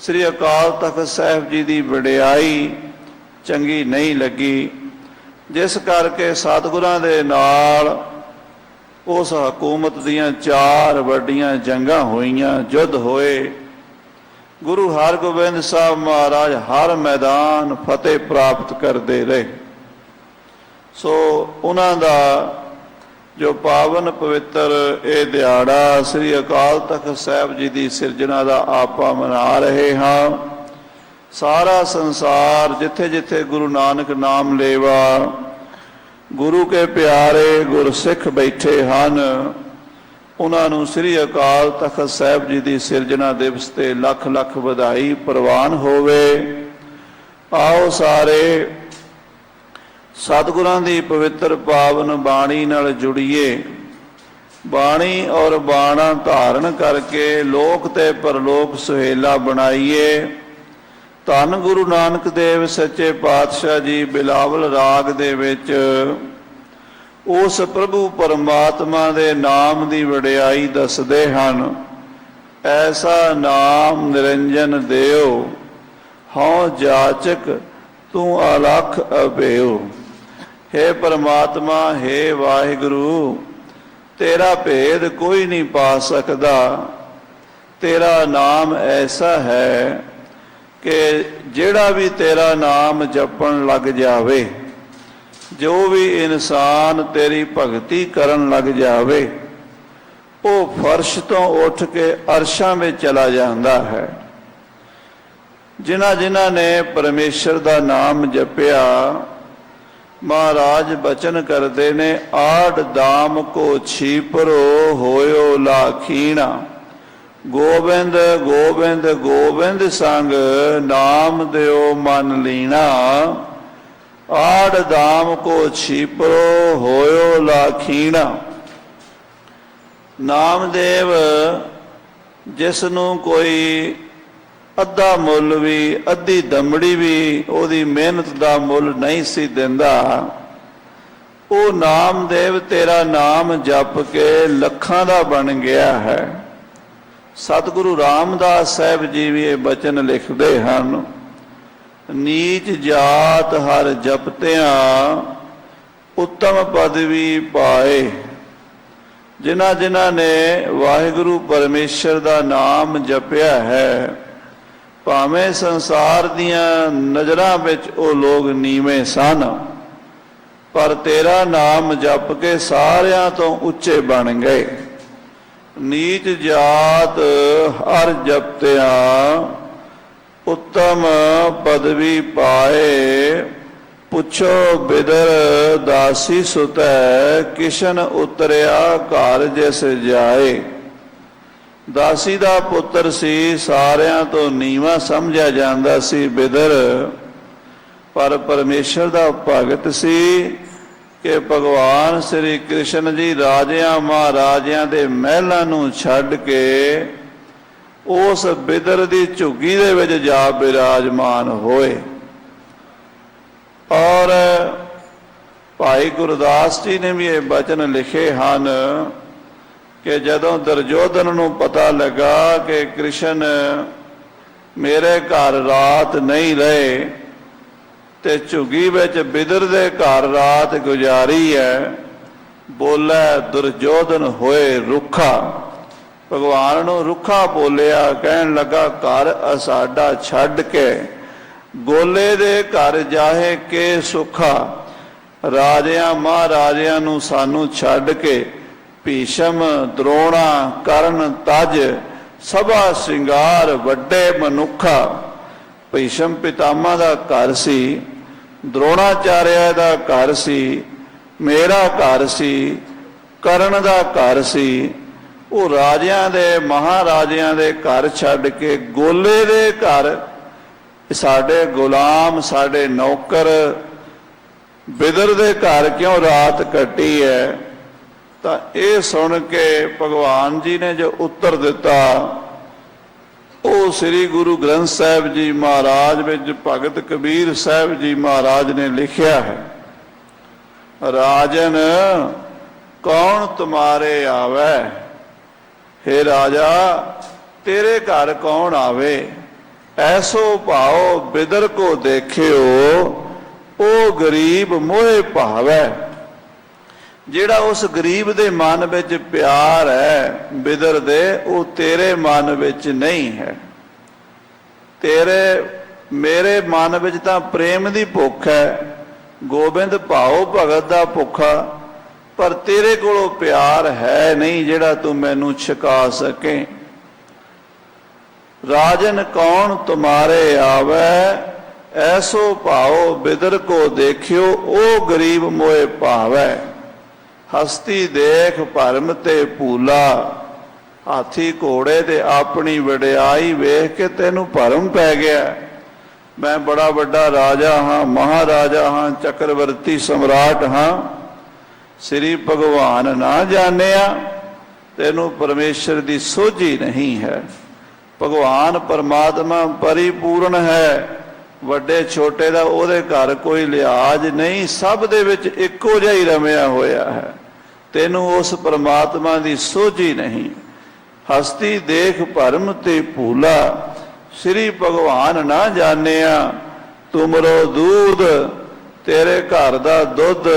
ਸ੍ਰੀ ਅਕਾਲ ਤਖਤ ਸਾਹਿਬ ਜੀ ਦੀ ਵਡਿਆਈ ਚੰਗੀ ਨਹੀਂ ਲੱਗੀ, ਜਿਸ ਕਰਕੇ ਸਤਿਗੁਰਾਂ ਦੇ ਨਾਲ ਉਸ ਹਕੂਮਤ ਦੀਆਂ 4 ਵੱਡੀਆਂ ਜੰਗਾਂ ਹੋਈਆਂ, ਯੁੱਧ ਹੋਏ। ਗੁਰੂ ਹਰਗੋਬਿੰਦ ਸਾਹਿਬ ਮਹਾਰਾਜ ਹਰ ਮੈਦਾਨ ਫਤਿਹ ਪ੍ਰਾਪਤ ਕਰਦੇ ਰਹੇ। ਸੋ ਉਹਨਾਂ ਦਾ ਜੋ ਪਾਵਨ ਪਵਿੱਤਰ ਇਹ ਦਿਹਾੜਾ ਸ੍ਰੀ ਅਕਾਲ ਤਖਤ ਸਾਹਿਬ ਜੀ ਦੀ ਸਿਰਜਣਾ ਦਾ ਆਪਾਂ ਮਨਾ ਰਹੇ ਹਾਂ। ਸਾਰਾ ਸੰਸਾਰ ਜਿੱਥੇ ਜਿੱਥੇ ਗੁਰੂ ਨਾਨਕ ਨਾਮ ਲੇਵਾ, ਗੁਰੂ ਕੇ ਪਿਆਰੇ ਗੁਰਸਿੱਖ ਬੈਠੇ ਹਨ, ਉਹਨਾਂ ਨੂੰ ਸ੍ਰੀ ਅਕਾਲ ਤਖਤ ਸਾਹਿਬ ਜੀ ਦੀ ਸਿਰਜਣਾ ਦਿਵਸ ਤੇ ਲੱਖ ਲੱਖ ਵਧਾਈ ਪ੍ਰਵਾਨ ਹੋਵੇ। ਆਓ ਸਾਰੇ ਸਤਿਗੁਰਾਂ ਦੀ ਪਵਿੱਤਰ ਪਾਵਨ ਬਾਣੀ ਨਾਲ ਜੁੜੀਏ। ਬਾਣੀ ਔਰ ਬਾਣਾ ਧਾਰਨ ਕਰਕੇ ਲੋਕ ਤੇ ਪਰਲੋਕ ਸੁਹੇਲਾ ਬਣਾਈਏ। ਧੰਨ ਗੁਰੂ ਨਾਨਕ ਦੇਵ ਸੱਚੇ ਪਾਤਸ਼ਾਹ ਜੀ ਬਿਲਾਵਲ ਰਾਗ ਦੇ ਵਿੱਚ ਉਸ ਪ੍ਰਭੂ ਪਰਮਾਤਮਾ ਦੇ ਨਾਮ ਦੀ ਵਡਿਆਈ ਦੱਸਦੇ ਹਨ। ਐਸਾ ਨਾਮ ਨਿਰੰਜਨ ਦਿਓ, ਹਉ ਜਾਚਕ ਤੂੰ ਅਲਖ ਅਭੇਉ। ਹੇ ਪਰਮਾਤਮਾ, ਹੇ ਵਾਹਿਗੁਰੂ, ਤੇਰਾ ਭੇਦ ਕੋਈ ਨਹੀਂ ਪਾ ਸਕਦਾ। ਤੇਰਾ ਨਾਮ ਐਸਾ ਹੈ ਕਿ ਜਿਹੜਾ ਵੀ ਤੇਰਾ ਨਾਮ ਜਪਣ ਲੱਗ ਜਾਵੇ, ਜੋ ਵੀ ਇਨਸਾਨ ਤੇਰੀ ਭਗਤੀ ਕਰਨ ਲੱਗ ਜਾਵੇ, ਉਹ ਫਰਸ਼ ਤੋਂ ਉੱਠ ਕੇ ਅਰਸ਼ਾਂ ਵਿੱਚ ਚਲਾ ਜਾਂਦਾ ਹੈ। ਜਿਨ੍ਹਾਂ ਜਿਨ੍ਹਾਂ ਨੇ ਪਰਮੇਸ਼ਰ ਦਾ ਨਾਮ ਜਪਿਆ, ਮਹਾਰਾਜ ਬਚਨ ਕਰਦੇ ਨੇ, ਆੜ ਦਾਮ ਕੋ ਛੀਪਰੋ ਹੋਇਓ ਲਾਖੀਣਾ। ਗੋਬਿੰਦ ਗੋਬਿੰਦ ਗੋਬਿੰਦ ਸੰਗ ਨਾਮ ਦਿਓ ਮਨ ਲੀਣਾ। ਆੜ ਦਾਮ ਕੋ ਛੀਪਰੋ ਹੋਇਓ ਲਾਖੀਣਾ। ਨਾਮਦੇਵ ਜਿਸ ਨੂੰ ਕੋਈ ਅੱਧਾ ਮੁੱਲ ਵੀ, ਅੱਧੀ ਦਮੜੀ ਵੀ ਉਹਦੀ ਮਿਹਨਤ ਦਾ ਮੁੱਲ ਨਹੀਂ ਸੀ ਦਿੰਦਾ, ਉਹ ਨਾਮਦੇਵ ਤੇਰਾ ਨਾਮ ਜਪ ਕੇ ਲੱਖਾਂ ਦਾ ਬਣ ਗਿਆ ਹੈ। ਸਤਿਗੁਰੂ ਰਾਮਦਾਸ ਸਾਹਿਬ ਜੀ ਵੀ ਇਹ ਬਚਨ ਲਿਖਦੇ ਹਨ, ਨੀਚ ਜਾਤ ਹਰ ਜਪਤਿਆਂ ਉੱਤਮ ਪਦਵੀ ਪਾਏ। ਜਿਨ੍ਹਾਂ ਜਿਨ੍ਹਾਂ ਨੇ ਵਾਹਿਗੁਰੂ ਪਰਮੇਸ਼ਰ ਦਾ ਨਾਮ ਜਪਿਆ ਹੈ, ਭਾਵੇਂ ਸੰਸਾਰ ਦੀਆਂ ਨਜ਼ਰਾਂ ਵਿੱਚ ਉਹ ਲੋਕ ਨੀਵੇਂ ਸਨ, ਪਰ ਤੇਰਾ ਨਾਮ ਜਪ ਕੇ ਸਾਰਿਆਂ ਤੋਂ ਉੱਚੇ ਬਣ ਗਏ। ਨੀਚ ਜਾਤ ਹਰ ਜਪਤਿਆਂ ਉੱਤਮ ਪਦਵੀ ਪਾਏ। ਪੁੱਛੋ ਬਿਦਰ ਦਾਸੀ ਸੁਤੈ, ਕਿਸ਼ਨ ਉਤਰਿਆ ਘਰ ਜਿਸ ਜਾਏ। ਦਾਸੀ ਦਾ ਪੁੱਤਰ ਸੀ, ਸਾਰਿਆਂ ਤੋਂ ਨੀਵਾਂ ਸਮਝਿਆ ਜਾਂਦਾ ਸੀ ਬਿਦਰ, ਪਰ ਪਰਮੇਸ਼ਰ ਦਾ ਭਗਤ ਸੀ ਕਿ ਭਗਵਾਨ ਸ੍ਰੀ ਕ੍ਰਿਸ਼ਨ ਜੀ ਰਾਜਿਆਂ ਮਹਾਰਾਜਿਆਂ ਦੇ ਮਹਿਲਾਂ ਨੂੰ ਛੱਡ ਕੇ ਉਸ ਬਿਦਰ ਦੀ ਝੁੱਗੀ ਦੇ ਵਿੱਚ ਜਾ ਬਿਰਾਜਮਾਨ ਹੋਏ। ਔਰ ਭਾਈ ਗੁਰਦਾਸ ਜੀ ਨੇ ਵੀ ਇਹ ਬਚਨ ਲਿਖੇ ਹਨ ਕਿ ਜਦੋਂ ਦੁਰਯੋਧਨ ਨੂੰ ਪਤਾ ਲੱਗਾ ਕਿ ਕ੍ਰਿਸ਼ਨ ਮੇਰੇ ਘਰ ਰਾਤ ਨਹੀਂ ਰਹੇ ਤੇ ਝੁੱਗੀ ਵਿੱਚ ਬਿਦਰ ਦੇ ਘਰ ਰਾਤ ਗੁਜ਼ਾਰੀ ਹੈ, ਬੋਲੇ ਦੁਰਯੋਧਨ ਹੋਏ ਰੁੱਖਾ। ਭਗਵਾਨ ਨੂੰ ਰੁੱਖਾ ਬੋਲਿਆ, ਕਹਿਣ ਲੱਗਾ ਘਰ ਸਾਡਾ ਛੱਡ ਕੇ ਗੋਲੇ ਦੇ ਘਰ ਜਾਹੇ ਕੇ ਸੁਖਾ। ਰਾਜਿਆਂ ਮਹਾਰਾਜਿਆਂ ਨੂੰ ਸਾਨੂੰ ਛੱਡ ਕੇ ਭੀਸ਼ਮ ਦਰੋਣਾ ਕਰਨ ਤਜ, ਸਭਾ ਸ਼ਿੰਗਾਰ ਵੱਡੇ ਮਨੁੱਖਾ। ਭੀਸ਼ਮ ਪਿਤਾਮਾ ਦਾ ਘਰ ਸੀ, ਦਰੋਣਾਚਾਰਿਆ ਦਾ ਘਰ ਸੀ, ਮੇਰਾ ਘਰ ਸੀ, ਕਰਨ ਦਾ ਘਰ ਸੀ। ਉਹ ਰਾਜਿਆਂ ਦੇ ਮਹਾਰਾਜਿਆਂ ਦੇ ਘਰ ਛੱਡ ਕੇ ਗੋਲੇ ਦੇ ਘਰ ਸਾਡੇ ਗੁਲਾਮ, ਸਾਡੇ ਨੌਕਰ ਬਿਦਰ ਦੇ ਘਰ ਕਿਉਂ ਰਾਤ ਕੱਟੀ ਹੈ। ਤਾਂ ਇਹ ਸੁਣ ਕੇ ਭਗਵਾਨ ਜੀ ਨੇ ਜੋ ਉੱਤਰ ਦਿੱਤਾ, ਉਹ ਸ੍ਰੀ ਗੁਰੂ ਗ੍ਰੰਥ ਸਾਹਿਬ ਜੀ ਮਹਾਰਾਜ ਵਿੱਚ ਭਗਤ ਕਬੀਰ ਸਾਹਿਬ ਜੀ ਮਹਾਰਾਜ ਨੇ ਲਿਖਿਆ ਹੈ, ਰਾਜਨ ਕੌਣ ਤੁਮਾਰੇ ਆਵੇ। ਹੇ ਰਾਜਾ, ਤੇਰੇ ਘਰ ਕੌਣ ਆਵੇ। ਐਸੋ ਭਾਓ ਬਿਦਰ ਕੋ ਦੇਖਿਓ, ਉਹ ਗਰੀਬ ਮੋਹਿ ਭਾਵੈ। ਜਿਹੜਾ ਉਸ ਗਰੀਬ ਦੇ ਮਨ ਵਿੱਚ ਪਿਆਰ ਹੈ ਬਿਦਰ ਦੇ, ਉਹ ਤੇਰੇ ਮਨ ਵਿੱਚ ਨਹੀਂ ਹੈ। ਤੇਰੇ ਮੇਰੇ ਮਨ ਵਿੱਚ ਤਾਂ ਪ੍ਰੇਮ ਦੀ ਭੁੱਖ ਹੈ, ਗੋਬਿੰਦ ਭਾਉ ਭਗਤ ਦਾ ਭੁੱਖਾ, ਪਰ ਤੇਰੇ ਕੋਲੋਂ ਪਿਆਰ ਹੈ ਨਹੀਂ ਜਿਹੜਾ ਤੂੰ ਮੈਨੂੰ ਛਕਾ ਸਕੇ। ਰਾਜਨ ਕੌਣ ਤੁਮਾਰੇ ਆਵੈ, ਐਸੋ ਭਾਉ ਬਿਦਰ ਕੋ ਦੇਖਿਓ, ਉਹ ਗਰੀਬ ਮੋਏ ਭਾਵੈ। ਹਸਤੀ ਦੇਖ ਭਰਮ ਤੇ ਭੂਲਾ। ਹਾਥੀ ਘੋੜੇ ਤੇ ਆਪਣੀ ਵਡਿਆਈ ਵੇਖ ਕੇ ਤੈਨੂੰ ਭਰਮ ਪੈ ਗਿਆ। ਮੈਂ ਬੜਾ ਵੱਡਾ ਰਾਜਾ ਹਾਂ, ਮਹਾਰਾਜਾ ਹਾਂ, ਚੱਕਰਵਰਤੀ ਸਮਰਾਟ ਹਾਂ। ਸ੍ਰੀ ਭਗਵਾਨ ਨਾ ਜਾਣਿਆ, ਤੈਨੂੰ ਪਰਮੇਸ਼ਰ ਦੀ ਸੋਝੀ ਨਹੀਂ ਹੈ। ਭਗਵਾਨ ਪਰਮਾਤਮਾ ਪਰਿਪੂਰਨ ਹੈ। ਵੱਡੇ ਛੋਟੇ ਦਾ ਉਹਦੇ ਘਰ ਕੋਈ ਲਿਹਾਜ਼ ਨਹੀਂ, ਸਭ ਦੇ ਵਿੱਚ ਇੱਕੋ ਜਿਹਾ ਹੀ ਰਮਿਆ ਹੋਇਆ ਹੈ। ਤੈਨੂੰ ਉਸ ਪਰਮਾਤਮਾ ਦੀ ਸੋਝੀ ਨਹੀਂ। ਹਸਤੀ ਦੇਖ ਭਰਮ ਤੇ ਭੂਲਾ, ਸ੍ਰੀ ਭਗਵਾਨ ਨਾ ਜਾਣਿਆ। ਤੁਮਰੋ ਦੂਧ, ਤੇਰੇ ਘਰ ਦਾ ਦੁੱਧ,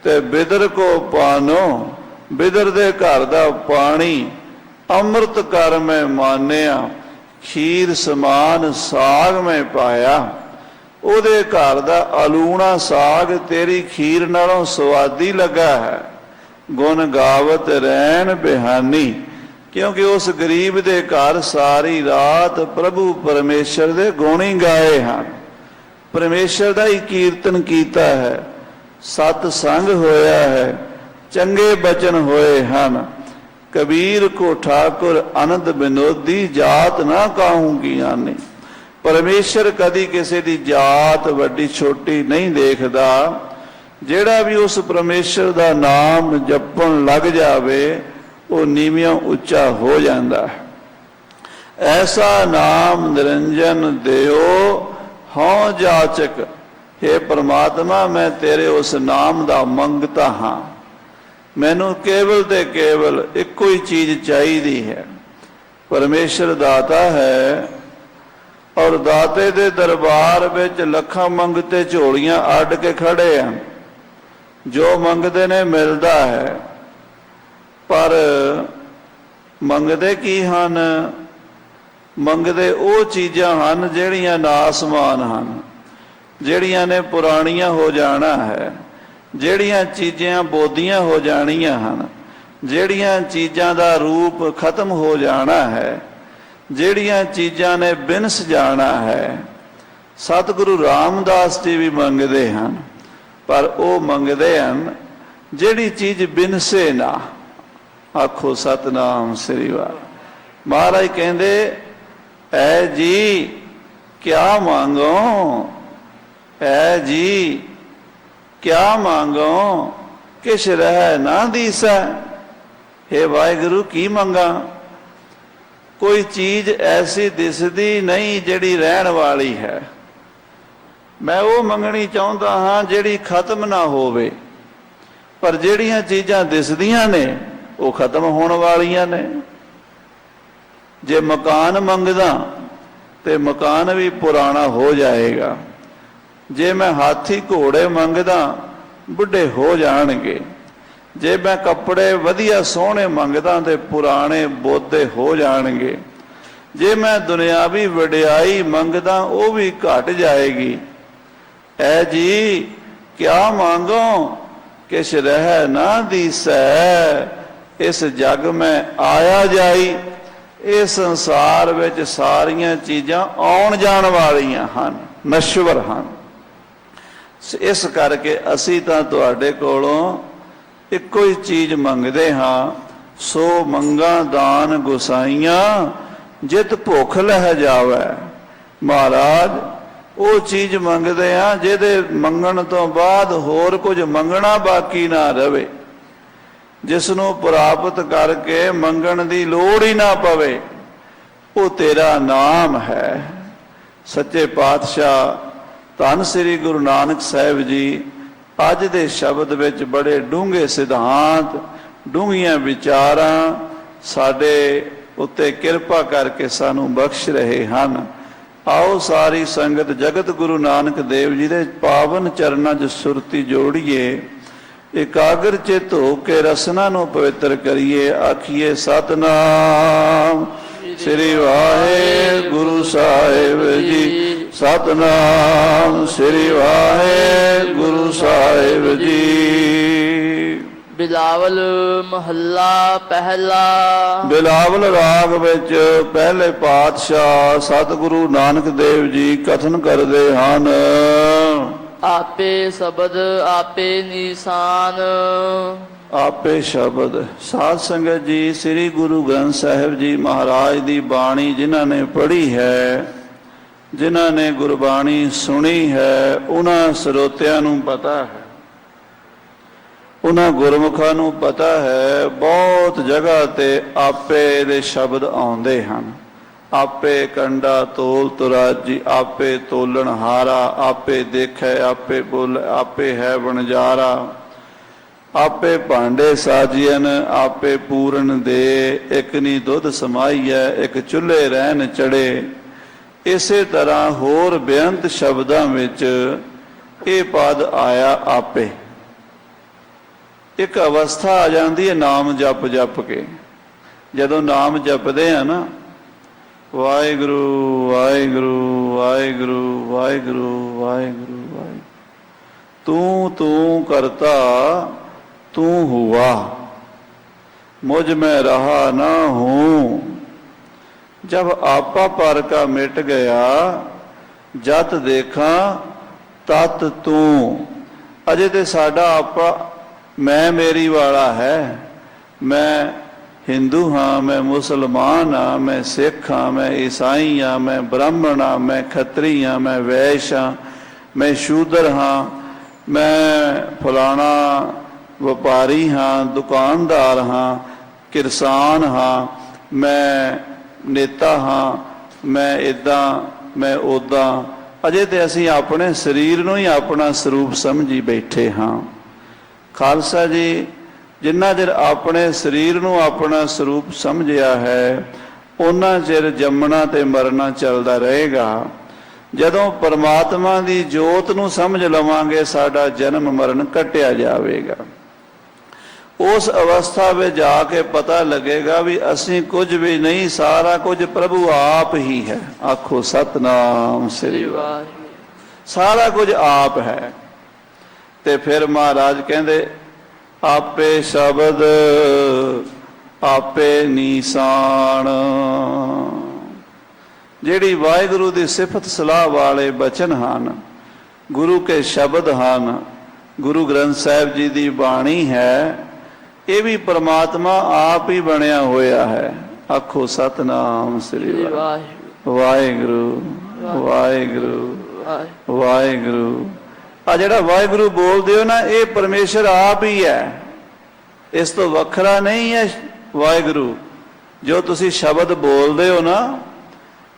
ਤੇ ਬਿਦਰ ਕੋ ਪਾਨੋ, ਬਿਦਰ ਦੇ ਘਰ ਦਾ ਪਾਣੀ। ਅੰਮ੍ਰਿਤ ਕਰ ਮੈਂ ਮਾਨਿਆ, ਖੀਰ ਸਮਾਨ ਸਾਗ ਮੈਂ ਪਾਇਆ। ਉਹਦੇ ਘਰ ਦਾ ਅਲੂਣਾ ਸਾਗ ਤੇਰੀ ਖੀਰ ਨਾਲੋਂ ਸਵਾਦੀ ਲੱਗਾ ਹੈ। ਗੁਣ ਗਾਵਤ ਰਹਿਣ ਬਿਹਾਨੀ, ਕਿਉਂਕਿ ਉਸ ਗਰੀਬ ਦੇ ਘਰ ਸਾਰੀ ਰਾਤ ਪ੍ਰਭੂ ਪਰਮੇਸ਼ਰ ਦੇ ਗੁਣ ਹੀ ਗਾਏ ਹਨ। ਪਰਮੇਸ਼ਰ ਦਾ ਹੀ ਕੀਰਤਨ ਕੀਤਾ ਹੈ, ਸਤ ਸੰਗ ਹੋਇਆ ਹੈ, ਚੰਗੇ ਬਚਨ ਹੋਏ ਹਨ। ਕਬੀਰ ਕੋ ਠਾਕੁਰ ਅਨੰਦ ਬਿਨੋਦੀ, ਜਾਤ ਨਾ ਕਾਹੂੰਗੀ ਆਨੇ। ਪਰਮੇਸ਼ਰ ਕਦੀ ਕਿਸੇ ਦੀ ਜਾਤ ਵੱਡੀ ਛੋਟੀ ਨਹੀਂ ਦੇਖਦਾ। ਜਿਹੜਾ ਵੀ ਉਸ ਪਰਮੇਸ਼ਰ ਦਾ ਨਾਮ ਜਪਣ ਲੱਗ ਜਾਵੇ, ਉਹ ਨੀਵਿਆਂ ਉੱਚਾ ਹੋ ਜਾਂਦਾ ਹੈ। ਐਸਾ ਨਾਮ ਨਿਰੰਜਨ ਦਿਓ ਹਉ ਜਾਚਕ। हे ਪ੍ਰਮਾਤਮਾ, ਮੈਂ ਤੇਰੇ ਉਸ ਨਾਮ ਦਾ ਮੰਗਤਾ ਹਾਂ। ਮੈਨੂੰ ਕੇਵਲ ਤੇ ਕੇਵਲ ਇੱਕੋ ਹੀ ਚੀਜ਼ ਚਾਹੀਦੀ ਹੈ। ਪਰਮੇਸ਼ਰ ਦਾਤਾ ਹੈ, ਔਰ ਦਾਤੇ ਦੇ ਦਰਬਾਰ ਵਿੱਚ ਲੱਖਾਂ ਮੰਗਤੇ ਝੋਲੀਆਂ ਅੱਡ ਕੇ ਖੜੇ ਹਨ। ਜੋ ਮੰਗਦੇ ਨੇ ਮਿਲਦਾ ਹੈ, ਪਰ ਮੰਗਦੇ ਕੀ ਹਨ? ਮੰਗਦੇ ਉਹ ਚੀਜ਼ਾਂ ਹਨ ਜਿਹੜੀਆਂ ਨਾਸਮਾਨ ਹਨ, ਜਿਹੜੀਆਂ ਨੇ ਪੁਰਾਣੀਆਂ ਹੋ ਜਾਣਾ ਹੈ, ਜਿਹੜੀਆਂ ਚੀਜ਼ਾਂ ਬੋਦੀਆਂ ਹੋ ਜਾਣੀਆਂ ਹਨ, ਜਿਹੜੀਆਂ ਚੀਜ਼ਾਂ ਦਾ ਰੂਪ ਖਤਮ ਹੋ ਜਾਣਾ ਹੈ, ਜਿਹੜੀਆਂ ਚੀਜ਼ਾਂ ਨੇ ਬਿਨਸ ਜਾਣਾ ਹੈ। ਸਤਿਗੁਰੂ ਰਾਮਦਾਸ ਜੀ ਵੀ ਮੰਗਦੇ ਹਨ, ਪਰ ਉਹ ਮੰਗਦੇ ਹਨ ਜਿਹੜੀ ਚੀਜ਼ ਬਿਨਸੇ ਨਾ। ਆਖੋ ਸਤਨਾਮ ਸ੍ਰੀ ਵਾਹਿਗੁਰੂ। ਮਹਾਰਾਜ ਕਹਿੰਦੇ, ਐ ਜੀ ਕਿਆ ਮੰਗੋ, ਐ ਜੀ ਕਿਆ ਮੰਗੋ, ਕਿਛ ਰਹਿ ਨਾ ਦੀਸੈ। हे ਵਾਹਿਗੁਰੂ, ਕੀ ਮੰਗਾ? ਕੋਈ ਚੀਜ਼ ਐਸੀ ਦਿਸਦੀ ਨਹੀਂ ਜਿਹੜੀ ਰਹਿਣ ਵਾਲੀ ਹੈ। ਮੈਂ ਉਹ ਮੰਗਣੀ ਚਾਹੁੰਦਾ ਹਾਂ ਜਿਹੜੀ ਖਤਮ ਨਾ ਹੋਵੇ, ਪਰ ਜਿਹੜੀਆਂ ਚੀਜ਼ਾਂ ਦਿਸਦੀਆਂ ਨੇ ਉਹ ਖਤਮ ਹੋਣ ਵਾਲੀਆਂ ਨੇ। ਜੇ ਮਕਾਨ ਮੰਗਦਾ ਤੇ ਮਕਾਨ ਵੀ ਪੁਰਾਣਾ ਹੋ ਜਾਏਗਾ। ਜੇ ਮੈਂ ਹਾਥੀ ਘੋੜੇ ਮੰਗਦਾ, ਬੁੱਢੇ ਹੋ ਜਾਣਗੇ। ਜੇ ਮੈਂ ਕੱਪੜੇ ਵਧੀਆ ਸੋਹਣੇ ਮੰਗਦਾ ਤੇ ਪੁਰਾਣੇ ਬੋਦੇ ਹੋ ਜਾਣਗੇ। ਜੇ ਮੈਂ ਦੁਨਿਆਵੀ ਵਡਿਆਈ ਮੰਗਦਾ, ਉਹ ਵੀ ਘਟ ਜਾਏਗੀ। ਐ ਜੀ ਕਿਆ ਮੰਗੋ, ਕਿਛ ਰਹਿ ਨਾ ਦੀਸੈ। ਇਸ ਜਗ ਮੈਂ ਆਇਆ ਜਾਈ। ਇਸ ਸੰਸਾਰ ਵਿੱਚ ਸਾਰੀਆਂ ਚੀਜ਼ਾਂ ਆਉਣ ਜਾਣ ਵਾਲੀਆਂ ਹਨ, ਨਸ਼ਵਰ ਹਨ। ਇਸ ਕਰਕੇ ਅਸੀਂ ਤਾਂ ਤੁਹਾਡੇ ਕੋਲੋਂ ਇੱਕੋ ਹੀ ਚੀਜ਼ ਮੰਗਦੇ ਹਾਂ, ਸੋ ਮੰਗਾਂ ਦਾਨ ਗੁਸਾਈਆਂ, ਜਿਤ ਭੁੱਖ ਲਹਿ ਜਾਵੇ। ਮਹਾਰਾਜ, ਉਹ ਚੀਜ਼ ਮੰਗਦੇ ਹਾਂ ਜਿਹਦੇ ਮੰਗਣ ਤੋਂ ਬਾਅਦ ਹੋਰ ਕੁਝ ਮੰਗਣਾ ਬਾਕੀ ਨਾ ਰਵੇ, ਜਿਸ ਨੂੰ ਪ੍ਰਾਪਤ ਕਰਕੇ ਮੰਗਣ ਦੀ ਲੋੜ ਹੀ ਨਾ ਪਵੇ। ਉਹ ਤੇਰਾ ਨਾਮ ਹੈ। ਸੱਚੇ ਪਾਤਸ਼ਾਹ ਧੰਨ ਸ੍ਰੀ ਗੁਰੂ ਨਾਨਕ ਸਾਹਿਬ ਜੀ ਅੱਜ ਦੇ ਸ਼ਬਦ ਵਿੱਚ ਬੜੇ ਡੂੰਘੇ ਸਿਧਾਂਤ, ਡੂੰਘੀਆਂ ਵਿਚਾਰਾਂ ਸਾਡੇ ਉੱਤੇ ਕਿਰਪਾ ਕਰਕੇ ਸਾਨੂੰ ਬਖਸ਼ ਰਹੇ ਹਨ। ਆਓ ਸਾਰੀ ਸੰਗਤ ਜਗਤ ਗੁਰੂ ਨਾਨਕ ਦੇਵ ਜੀ ਦੇ ਪਾਵਨ ਚਰਨਾਂ 'ਚ ਸੁਰਤੀ ਜੋੜੀਏ, ਇਕਾਗਰ ਚਿੱਤ ਹੋ ਕੇ ਰਸਨਾ ਨੂੰ ਪਵਿੱਤਰ ਕਰੀਏ। ਆਖੀਏ ਸਤਨਾਮ ਸ੍ਰੀ ਵਾਹਿਗੁਰੂ ਸਾਹਿਬ ਜੀ, ਸਤਨਾਮ ਸ੍ਰੀ ਵਾਹਿਗੁਰੂ ਸਾਹਿਬ ਜੀ। ਬਿਲਾਵਲ ਮਹੱਲਾ ਪਹਿਲਾ। ਬਿਲਾਵਲ ਰਾਗ ਵਿੱਚ ਪਹਿਲੇ ਪਾਤਸ਼ਾਹ ਸਤਿਗੁਰੂ ਨਾਨਕ ਦੇਵ ਜੀ ਕਥਨ ਕਰਦੇ ਹਨ। ਆਪੇ ਸ਼ਬਦ ਆਪੇ ਨਿਸ਼ਾਨ। ਆਪੇ ਸ਼ਬਦ। ਸਾਧ ਸੰਗਤ ਜੀ, ਸ੍ਰੀ ਗੁਰੂ ਗ੍ਰੰਥ ਸਾਹਿਬ ਜੀ ਮਹਾਰਾਜ ਦੀ ਬਾਣੀ ਜਿਨ੍ਹਾਂ ਨੇ ਪੜ੍ਹੀ ਹੈ, ਜਿਨ੍ਹਾਂ ਨੇ ਗੁਰਬਾਣੀ ਸੁਣੀ ਹੈ, ਉਹਨਾਂ ਸਰੋਤਿਆਂ ਨੂੰ ਪਤਾ ਹੈ, ਉਹਨਾਂ ਗੁਰਮੁਖਾਂ ਨੂੰ ਪਤਾ ਹੈ, ਬਹੁਤ ਜਗ੍ਹਾ ਤੇ ਆਪੇ ਦੇ ਸ਼ਬਦ ਆਉਂਦੇ ਹਨ। ਆਪੇ ਕੰਡਾ ਤੋਲ ਤੁਰਾਜੀ, ਆਪੇ ਤੋਲਣ ਹਾਰਾ, ਆਪੇ ਦੇਖੈ ਆਪੇ ਬੋਲ, ਆਪੇ ਹੈ ਵਣਜਾਰਾ, ਆਪੇ ਭਾਂਡੇ ਸਾਜੀਐਨ, ਆਪੇ ਪੂਰਨ ਦੇ, ਇੱਕ ਨੀ ਦੁੱਧ ਸਮਾਈਐ, ਇੱਕ ਚੁੱਲ੍ਹੇ ਰਹਿਣ ਚੜੇ। ਇਸੇ ਤਰ੍ਹਾਂ ਹੋਰ ਬੇਅੰਤ ਸ਼ਬਦਾਂ ਵਿੱਚ ਇਹ ਪਦ ਆਇਆ ਆਪੇ। ਇੱਕ ਅਵਸਥਾ ਆ ਜਾਂਦੀ ਹੈ ਨਾਮ ਜਪ ਜਪ ਕੇ। ਜਦੋਂ ਨਾਮ ਜਪਦੇ ਆ ਨਾ, ਵਾਹਿਗੁਰੂ ਵਾਹਿਗੁਰੂ ਵਾਹਿਗੁਰੂ ਵਾਹਿਗੁਰੂ ਵਾਹਿਗੁਰੂ ਵਾਹਿਗੁਰੂ, ਤੂੰ ਤੂੰ ਕਰਤਾ तू हुआ, मुझ में रहा ना हूं। जब आपा पर का मिट गया, जत देखा तत तू। अजे ते साडा आपा मैं मेरी वाला है। मैं हिंदू हाँ, मैं मुसलमान हाँ, मैं सिख हाँ, मैं ईसाई हाँ, मैं ब्राह्मण हाँ, मैं खत्री हाँ, मैं वैश्य हाँ, मैं शूद्र हाँ, मैं फलाना ਵਪਾਰੀ ਹਾਂ, ਦੁਕਾਨਦਾਰ ਹਾਂ, ਕਿਰਸਾਨ ਹਾਂ, ਮੈਂ ਨੇਤਾ ਹਾਂ, ਮੈਂ ਇੱਦਾਂ, ਮੈਂ ਉੱਦਾਂ। ਅਜੇ ਤੇ ਅਸੀਂ ਆਪਣੇ ਸਰੀਰ ਨੂੰ ਹੀ ਆਪਣਾ ਸਰੂਪ ਸਮਝੀ ਬੈਠੇ ਹਾਂ। ਖਾਲਸਾ ਜੀ, ਜਿੰਨਾ ਚਿਰ ਆਪਣੇ ਸਰੀਰ ਨੂੰ ਆਪਣਾ ਸਰੂਪ ਸਮਝਿਆ ਹੈ, ਉਹਨਾਂ ਚਿਰ ਜੰਮਣਾ ਤੇ ਮਰਨਾ ਚੱਲਦਾ ਰਹੇਗਾ। ਜਦੋਂ ਪਰਮਾਤਮਾ ਦੀ ਜੋਤ ਨੂੰ ਸਮਝ ਲਵਾਂਗੇ, ਸਾਡਾ ਜਨਮ ਮਰਨ ਕੱਟਿਆ ਜਾਵੇਗਾ। ਉਸ ਅਵਸਥਾ ਵਿੱਚ ਜਾ ਕੇ ਪਤਾ ਲੱਗੇਗਾ ਵੀ ਅਸੀਂ ਕੁਝ ਵੀ ਨਹੀਂ, ਸਾਰਾ ਕੁਝ ਪ੍ਰਭੂ ਆਪ ਹੀ ਹੈ। ਆਖੋ ਸਤਨਾਮ ਸ੍ਰੀ ਵਾਹਿਗੁਰੂ। ਸਾਰਾ ਕੁਝ ਆਪ ਹੈ। ਤੇ ਫਿਰ ਮਹਾਰਾਜ ਕਹਿੰਦੇ ਆਪੇ ਸ਼ਬਦ ਆਪੇ ਨਿਸ਼ਾਨ। ਜਿਹੜੀ ਵਾਹਿਗੁਰੂ ਦੀ ਸਿਫਤ ਸਲਾਹ ਵਾਲੇ ਬਚਨ ਹਨ, ਗੁਰੂ ਕੇ ਸ਼ਬਦ ਹਨ, ਗੁਰੂ ਗ੍ਰੰਥ ਸਾਹਿਬ ਜੀ ਦੀ ਬਾਣੀ ਹੈ, ਇਹ ਵੀ ਪਰਮਾਤਮਾ ਆਪ ਹੀ ਬਣਿਆ ਹੋਇਆ ਹੈ। ਆਖੋ ਸਤਨਾਮ ਸ੍ਰੀ ਵਾਹਿਗੁਰੂ ਵਾਹਿਗੁਰੂ ਵਾਹਿਗੁਰੂ ਵਾਹਿਗੁਰੂ। ਆ ਜਿਹੜਾ ਵਾਹਿਗੁਰੂ ਬੋਲਦੇ ਹੋ ਨਾ, ਇਹ ਪਰਮੇਸ਼ਰ ਆਪ ਹੀ ਹੈ, ਇਸ ਤੋਂ ਵੱਖਰਾ ਨਹੀਂ ਹੈ ਵਾਹਿਗੁਰੂ। ਜੋ ਤੁਸੀਂ ਸ਼ਬਦ ਬੋਲਦੇ ਹੋ ਨਾ,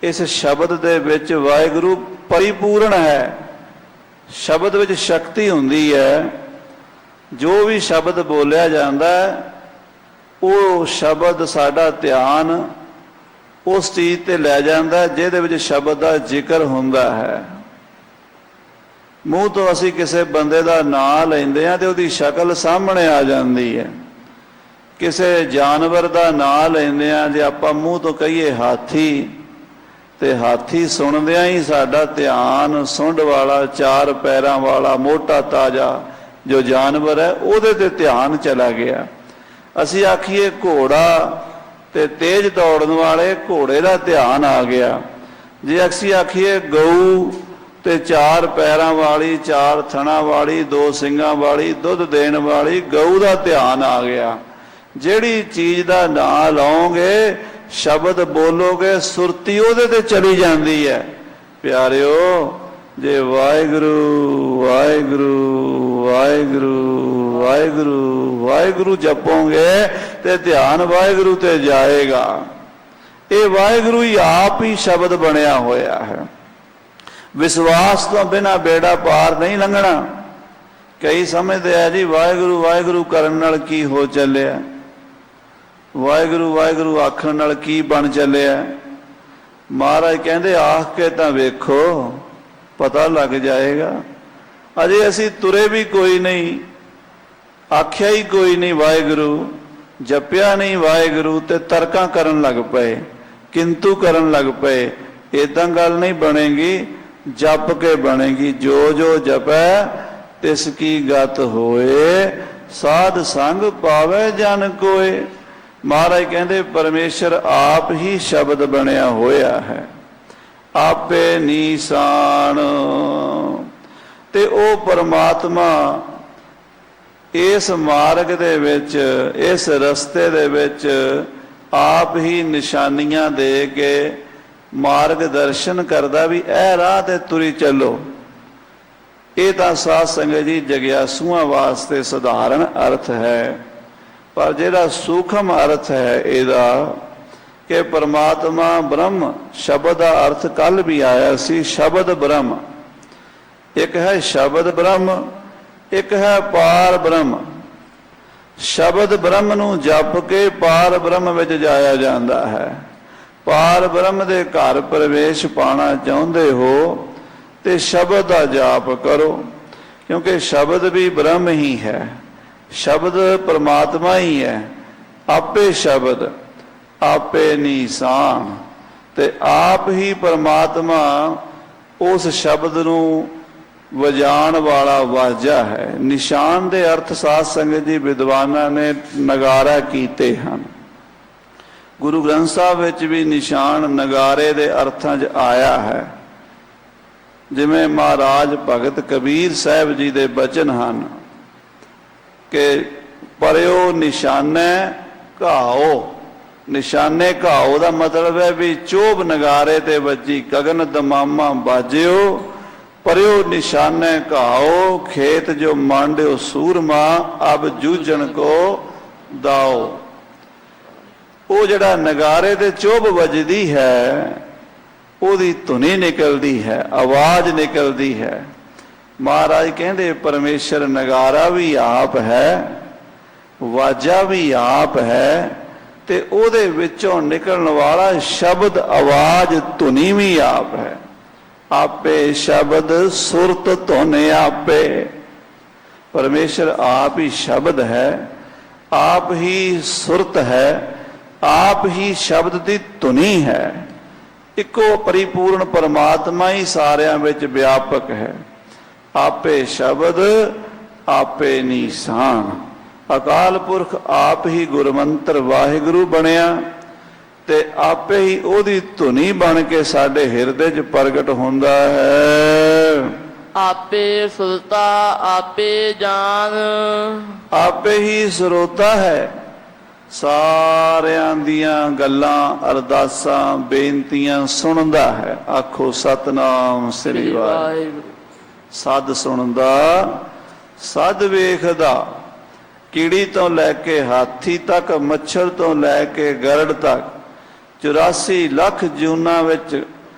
ਇਸ ਸ਼ਬਦ ਦੇ ਵਿੱਚ ਵਾਹਿਗੁਰੂ ਪਰਿਪੂਰਨ ਹੈ। ਸ਼ਬਦ ਵਿੱਚ ਸ਼ਕਤੀ ਹੁੰਦੀ ਹੈ। ਜੋ ਵੀ ਸ਼ਬਦ ਬੋਲਿਆ ਜਾਂਦਾ, ਉਹ ਸ਼ਬਦ ਸਾਡਾ ਧਿਆਨ ਉਸ ਚੀਜ਼ ਤੇ ਲੈ ਜਾਂਦਾ ਜਿਹਦੇ ਵਿੱਚ ਸ਼ਬਦ ਦਾ ਜ਼ਿਕਰ ਹੁੰਦਾ ਹੈ। ਮੂੰਹ ਤੋਂ ਅਸੀਂ ਕਿਸੇ ਬੰਦੇ ਦਾ ਨਾਂ ਲੈਂਦੇ ਹਾਂ ਤੇ ਉਹਦੀ ਸ਼ਕਲ ਸਾਹਮਣੇ ਆ ਜਾਂਦੀ ਹੈ। ਕਿਸੇ ਜਾਨਵਰ ਦਾ ਨਾਂ ਲੈਂਦੇ ਹਾਂ, ਜੇ ਆਪਾਂ ਮੂੰਹ ਤੋਂ ਕਹੀਏ ਹਾਥੀ, ਤੇ ਹਾਥੀ ਸੁਣਦਿਆਂ ਹੀ ਸਾਡਾ ਧਿਆਨ ਸੁੰਡ ਵਾਲਾ, ਚਾਰ ਪੈਰਾਂ ਵਾਲਾ, ਮੋਟਾ ਤਾਜ਼ਾ ਜੋ ਜਾਨਵਰ ਹੈ, ਉਹਦੇ ਤੇ ਧਿਆਨ ਚਲਾ ਗਿਆ। ਅਸੀਂ ਆਖੀਏ ਘੋੜਾ, ਤੇ ਤੇਜ਼ ਦੌੜਨ ਵਾਲੇ ਘੋੜੇ ਦਾ ਧਿਆਨ ਆ ਗਿਆ। ਜੇ ਅਸੀਂ ਆਖੀਏ ਗਊ, ਤੇ ਚਾਰ ਪੈਰਾਂ ਵਾਲੀ, ਚਾਰ ਥਣਾ ਵਾਲੀ, ਦੋ ਸਿੰਘਾਂ ਵਾਲੀ, ਦੁੱਧ ਦੇਣ ਵਾਲੀ ਗਊ ਦਾ ਧਿਆਨ ਆ ਗਿਆ। ਜਿਹੜੀ ਚੀਜ਼ ਦਾ ਨਾਂ ਲਓਗੇ, ਸ਼ਬਦ ਬੋਲੋਗੇ, ਸੁਰਤੀ ਉਹਦੇ ਤੇ ਚਲੀ ਜਾਂਦੀ ਹੈ। ਪਿਆਰਿਓ, ਜੇ ਵਾਹਿਗੁਰੂ ਵਾਹਿਗੁਰੂ ਵਾਹਿਗੁਰੂ ਵਾਹਿਗੁਰੂ ਵਾਹਿਗੁਰੂ ਜਪੋਗੇ ਤੇ ਧਿਆਨ ਵਾਹਿਗੁਰੂ ਤੇ ਜਾਏਗਾ। ਇਹ ਵਾਹਿਗੁਰੂ ਹੀ ਆਪ ਹੀ ਸ਼ਬਦ ਬਣਿਆ ਹੋਇਆ ਹੈ। ਵਿਸ਼ਵਾਸ ਤੋਂ ਬਿਨਾਂ ਬੇੜਾ ਪਾਰ ਨਹੀਂ ਲੰਘਣਾ। ਕਈ ਸਮਝਦੇ ਆ ਜੀ ਵਾਹਿਗੁਰੂ ਵਾਹਿਗੁਰੂ ਕਰਨ ਨਾਲ ਕੀ ਹੋ ਚੱਲਿਆ, ਵਾਹਿਗੁਰੂ ਵਾਹਿਗੁਰੂ ਆਖਣ ਨਾਲ ਕੀ ਬਣ ਚੱਲਿਆ। ਮਹਾਰਾਜ ਕਹਿੰਦੇ ਆਖ ਕੇ ਤਾਂ ਵੇਖੋ, ਪਤਾ ਲੱਗ ਜਾਏਗਾ। ਅਜੇ ਅਸੀਂ ਤੁਰੇ ਵੀ ਕੋਈ ਨਹੀਂ, ਆਖਿਆ ਹੀ ਕੋਈ ਨਹੀਂ ਵਾਹਿਗੁਰੂ, ਜਪਿਆ ਨਹੀਂ ਵਾਹਿਗੁਰੂ, ਤੇ ਤਰਕਾਂ ਕਰਨ ਲੱਗ ਪਏ, ਕਿੰਤੂ ਕਰਨ ਲੱਗ ਪਏ। ਏਦਾਂ ਗੱਲ ਨਹੀਂ ਬਣੇਗੀ, ਜਪ ਕੇ ਬਣੇਗੀ। ਜੋ ਜੋ ਜਪੈ ਤਿਸ ਕੀ ਗਤ ਹੋਏ, ਸਾਧ ਸੰਗ ਪਾਵੇ ਜਨ ਕੋਏ। ਮਹਾਰਾਜ ਕਹਿੰਦੇ ਪਰਮੇਸ਼ਰ ਆਪ ਹੀ ਸ਼ਬਦ ਬਣਿਆ ਹੋਇਆ ਹੈ। ਆਪੇ ਨਿਸ਼ਾਨ। ਤੇ ਉਹ ਪਰਮਾਤਮਾ ਇਸ ਮਾਰਗ ਦੇ ਵਿੱਚ, ਇਸ ਰਸਤੇ ਦੇ ਵਿੱਚ ਆਪ ਹੀ ਨਿਸ਼ਾਨੀਆਂ ਦੇ ਕੇ ਮਾਰਗ ਦਰਸ਼ਨ ਕਰਦਾ ਵੀ ਇਹ ਰਾਹ ਤੇ ਤੁਰੀ ਚੱਲੋ। ਇਹ ਤਾਂ ਸਾਧ ਸੰਗਤ ਜੀ ਜਗਿਆਸੂਆਂ ਵਾਸਤੇ ਸਧਾਰਨ ਅਰਥ ਹੈ, ਪਰ ਜਿਹੜਾ ਸੂਖਮ ਅਰਥ ਹੈ ਇਹਦਾ ਕਿ ਪਰਮਾਤਮਾ ਬ੍ਰਹਮ ਸ਼ਬਦ ਦਾ ਅਰਥ ਕੱਲ ਵੀ ਆਇਆ ਸੀ, ਸ਼ਬਦ ਬ੍ਰਹਮ। ਇੱਕ ਹੈ ਸ਼ਬਦ ਬ੍ਰਹਮ, ਇੱਕ ਹੈ ਪਾਰ ਬ੍ਰਹਮ। ਸ਼ਬਦ ਬ੍ਰਹਮ ਨੂੰ ਜਪ ਕੇ ਪਾਰ ਬ੍ਰਹਮ ਵਿੱਚ ਜਾਇਆ ਜਾਂਦਾ ਹੈ। ਪਾਰ ਬ੍ਰਹਮ ਦੇ ਘਰ ਪ੍ਰਵੇਸ਼ ਪਾਣਾ ਚਾਹੁੰਦੇ ਹੋ ਤੇ ਸ਼ਬਦ ਦਾ ਜਾਪ ਕਰੋ, ਕਿਉਂਕਿ ਸ਼ਬਦ ਵੀ ਬ੍ਰਹਮ ਹੀ ਹੈ, ਸ਼ਬਦ ਪਰਮਾਤਮਾ ਹੀ ਹੈ। ਆਪੇ ਸ਼ਬਦ ਆਪੇ ਨਿਸ਼ਾਨ, ਤੇ ਆਪ ਹੀ ਪਰਮਾਤਮਾ ਉਸ ਸ਼ਬਦ ਨੂੰ ਵਜਾਣ ਵਾਲਾ ਵਾਜਾ ਹੈ। ਨਿਸ਼ਾਨ ਦੇ ਅਰਥ ਸਾਧ ਸੰਗਤ ਜੀ ਵਿਦਵਾਨਾਂ ਨੇ ਨਗਾਰਾ ਕੀਤੇ ਹਨ। ਗੁਰੂ ਗ੍ਰੰਥ ਸਾਹਿਬ ਵਿੱਚ ਵੀ ਨਿਸ਼ਾਨ ਨਗਾਰੇ ਦੇ ਅਰਥਾਂ 'ਚ ਆਇਆ ਹੈ। ਜਿਵੇਂ ਮਹਾਰਾਜ ਭਗਤ ਕਬੀਰ ਸਾਹਿਬ ਜੀ ਦੇ ਬਚਨ ਹਨ ਕਿ ਪਰਿਓ ਨਿਸ਼ਾਨੇ ਘਾਓ। ਨਿਸ਼ਾਨੇ ਘਾਓ ਦਾ ਮਤਲਬ ਹੈ ਵੀ ਚੋਭ ਨਗਾਰੇ ਤੇ ਵੱਜੀ, ਗਗਨ ਦਮਾਮਾ ਬਾਜਿਓ, ਪਰਿਓ ਨਿਸ਼ਾਨੇ ਘਾਓ, ਖੇਤ ਜੋ ਮਾਂਡਿਓ ਸੂਰਮਾ, ਅਬ ਜੂਝਣ ਕੋ ਦਾਓ। ਉਹ ਜਿਹੜਾ ਨਗਾਰੇ ਤੇ ਚੋਭ ਵੱਜਦੀ ਹੈ ਉਹਦੀ ਧੁਨੀ ਨਿਕਲਦੀ ਹੈ, ਆਵਾਜ਼ ਨਿਕਲਦੀ ਹੈ। ਮਹਾਰਾਜ ਕਹਿੰਦੇ ਪਰਮੇਸ਼ਰ ਨਗਾਰਾ ਵੀ ਆਪ ਹੈ, ਵਾਜਾ ਵੀ ਆਪ ਹੈ, ਤੇ ਉਹਦੇ ਵਿੱਚੋਂ ਨਿਕਲਣ ਵਾਲਾ ਸ਼ਬਦ ਆਵਾਜ਼ ਧੁਨੀ ਵੀ ਆਪ ਹੈ। ਆਪੇ ਸ਼ਬਦ ਸੁਰਤ ਧੁਨ ਆਪੇ। ਪਰਮੇਸ਼ਰ ਆਪ ਹੀ ਸ਼ਬਦ ਹੈ, ਆਪ ਹੀ ਸੁਰਤ ਹੈ, ਆਪ ਹੀ ਸ਼ਬਦ ਦੀ ਧੁਨੀ ਹੈ। ਇੱਕੋ ਪਰਿਪੂਰਨ ਪਰਮਾਤਮਾ ਹੀ ਸਾਰਿਆਂ ਵਿੱਚ ਵਿਆਪਕ ਹੈ। ਆਪੇ ਸ਼ਬਦ ਆਪੇ ਨਿਸ਼ਾਨ। ਅਕਾਲ ਪੁਰਖ ਆਪ ਹੀ ਗੁਰਮੰਤਰ ਵਾਹਿਗੁਰੂ ਬਣਿਆ ਤੇ ਆਪੇ ਹੀ ਉਹਦੀ ਧੁਨੀ ਬਣ ਕੇ ਸਾਡੇ ਹਿਰਦੇ 'ਚ ਪ੍ਰਗਟ ਹੁੰਦਾ ਹੈ। ਆਪੇ ਸੁਰਤਾ ਆਪੇ ਜਾਨ। ਆਪੇ ਹੀ ਸਰੋਤਾ ਹੈ, ਸਾਰਿਆਂ ਦੀਆਂ ਗੱਲਾਂ, ਅਰਦਾਸਾਂ, ਬੇਨਤੀਆਂ ਸੁਣਦਾ ਹੈ। ਆਖੋ ਸਤਨਾਮ ਸ੍ਰੀ ਵਾਹਿਗੁਰੂ। ਸਦ ਸੁਣਦਾ, ਸਦ ਵੇਖਦਾ, ਕੀੜੀ ਤੋਂ ਲੈ ਕੇ ਹਾਥੀ ਤੱਕ, ਮੱਛਰ ਤੋਂ ਲੈ ਕੇ ਗਰੜ ਤੱਕ, 84 ਲੱਖ ਜੂਨਾਂ ਵਿੱਚ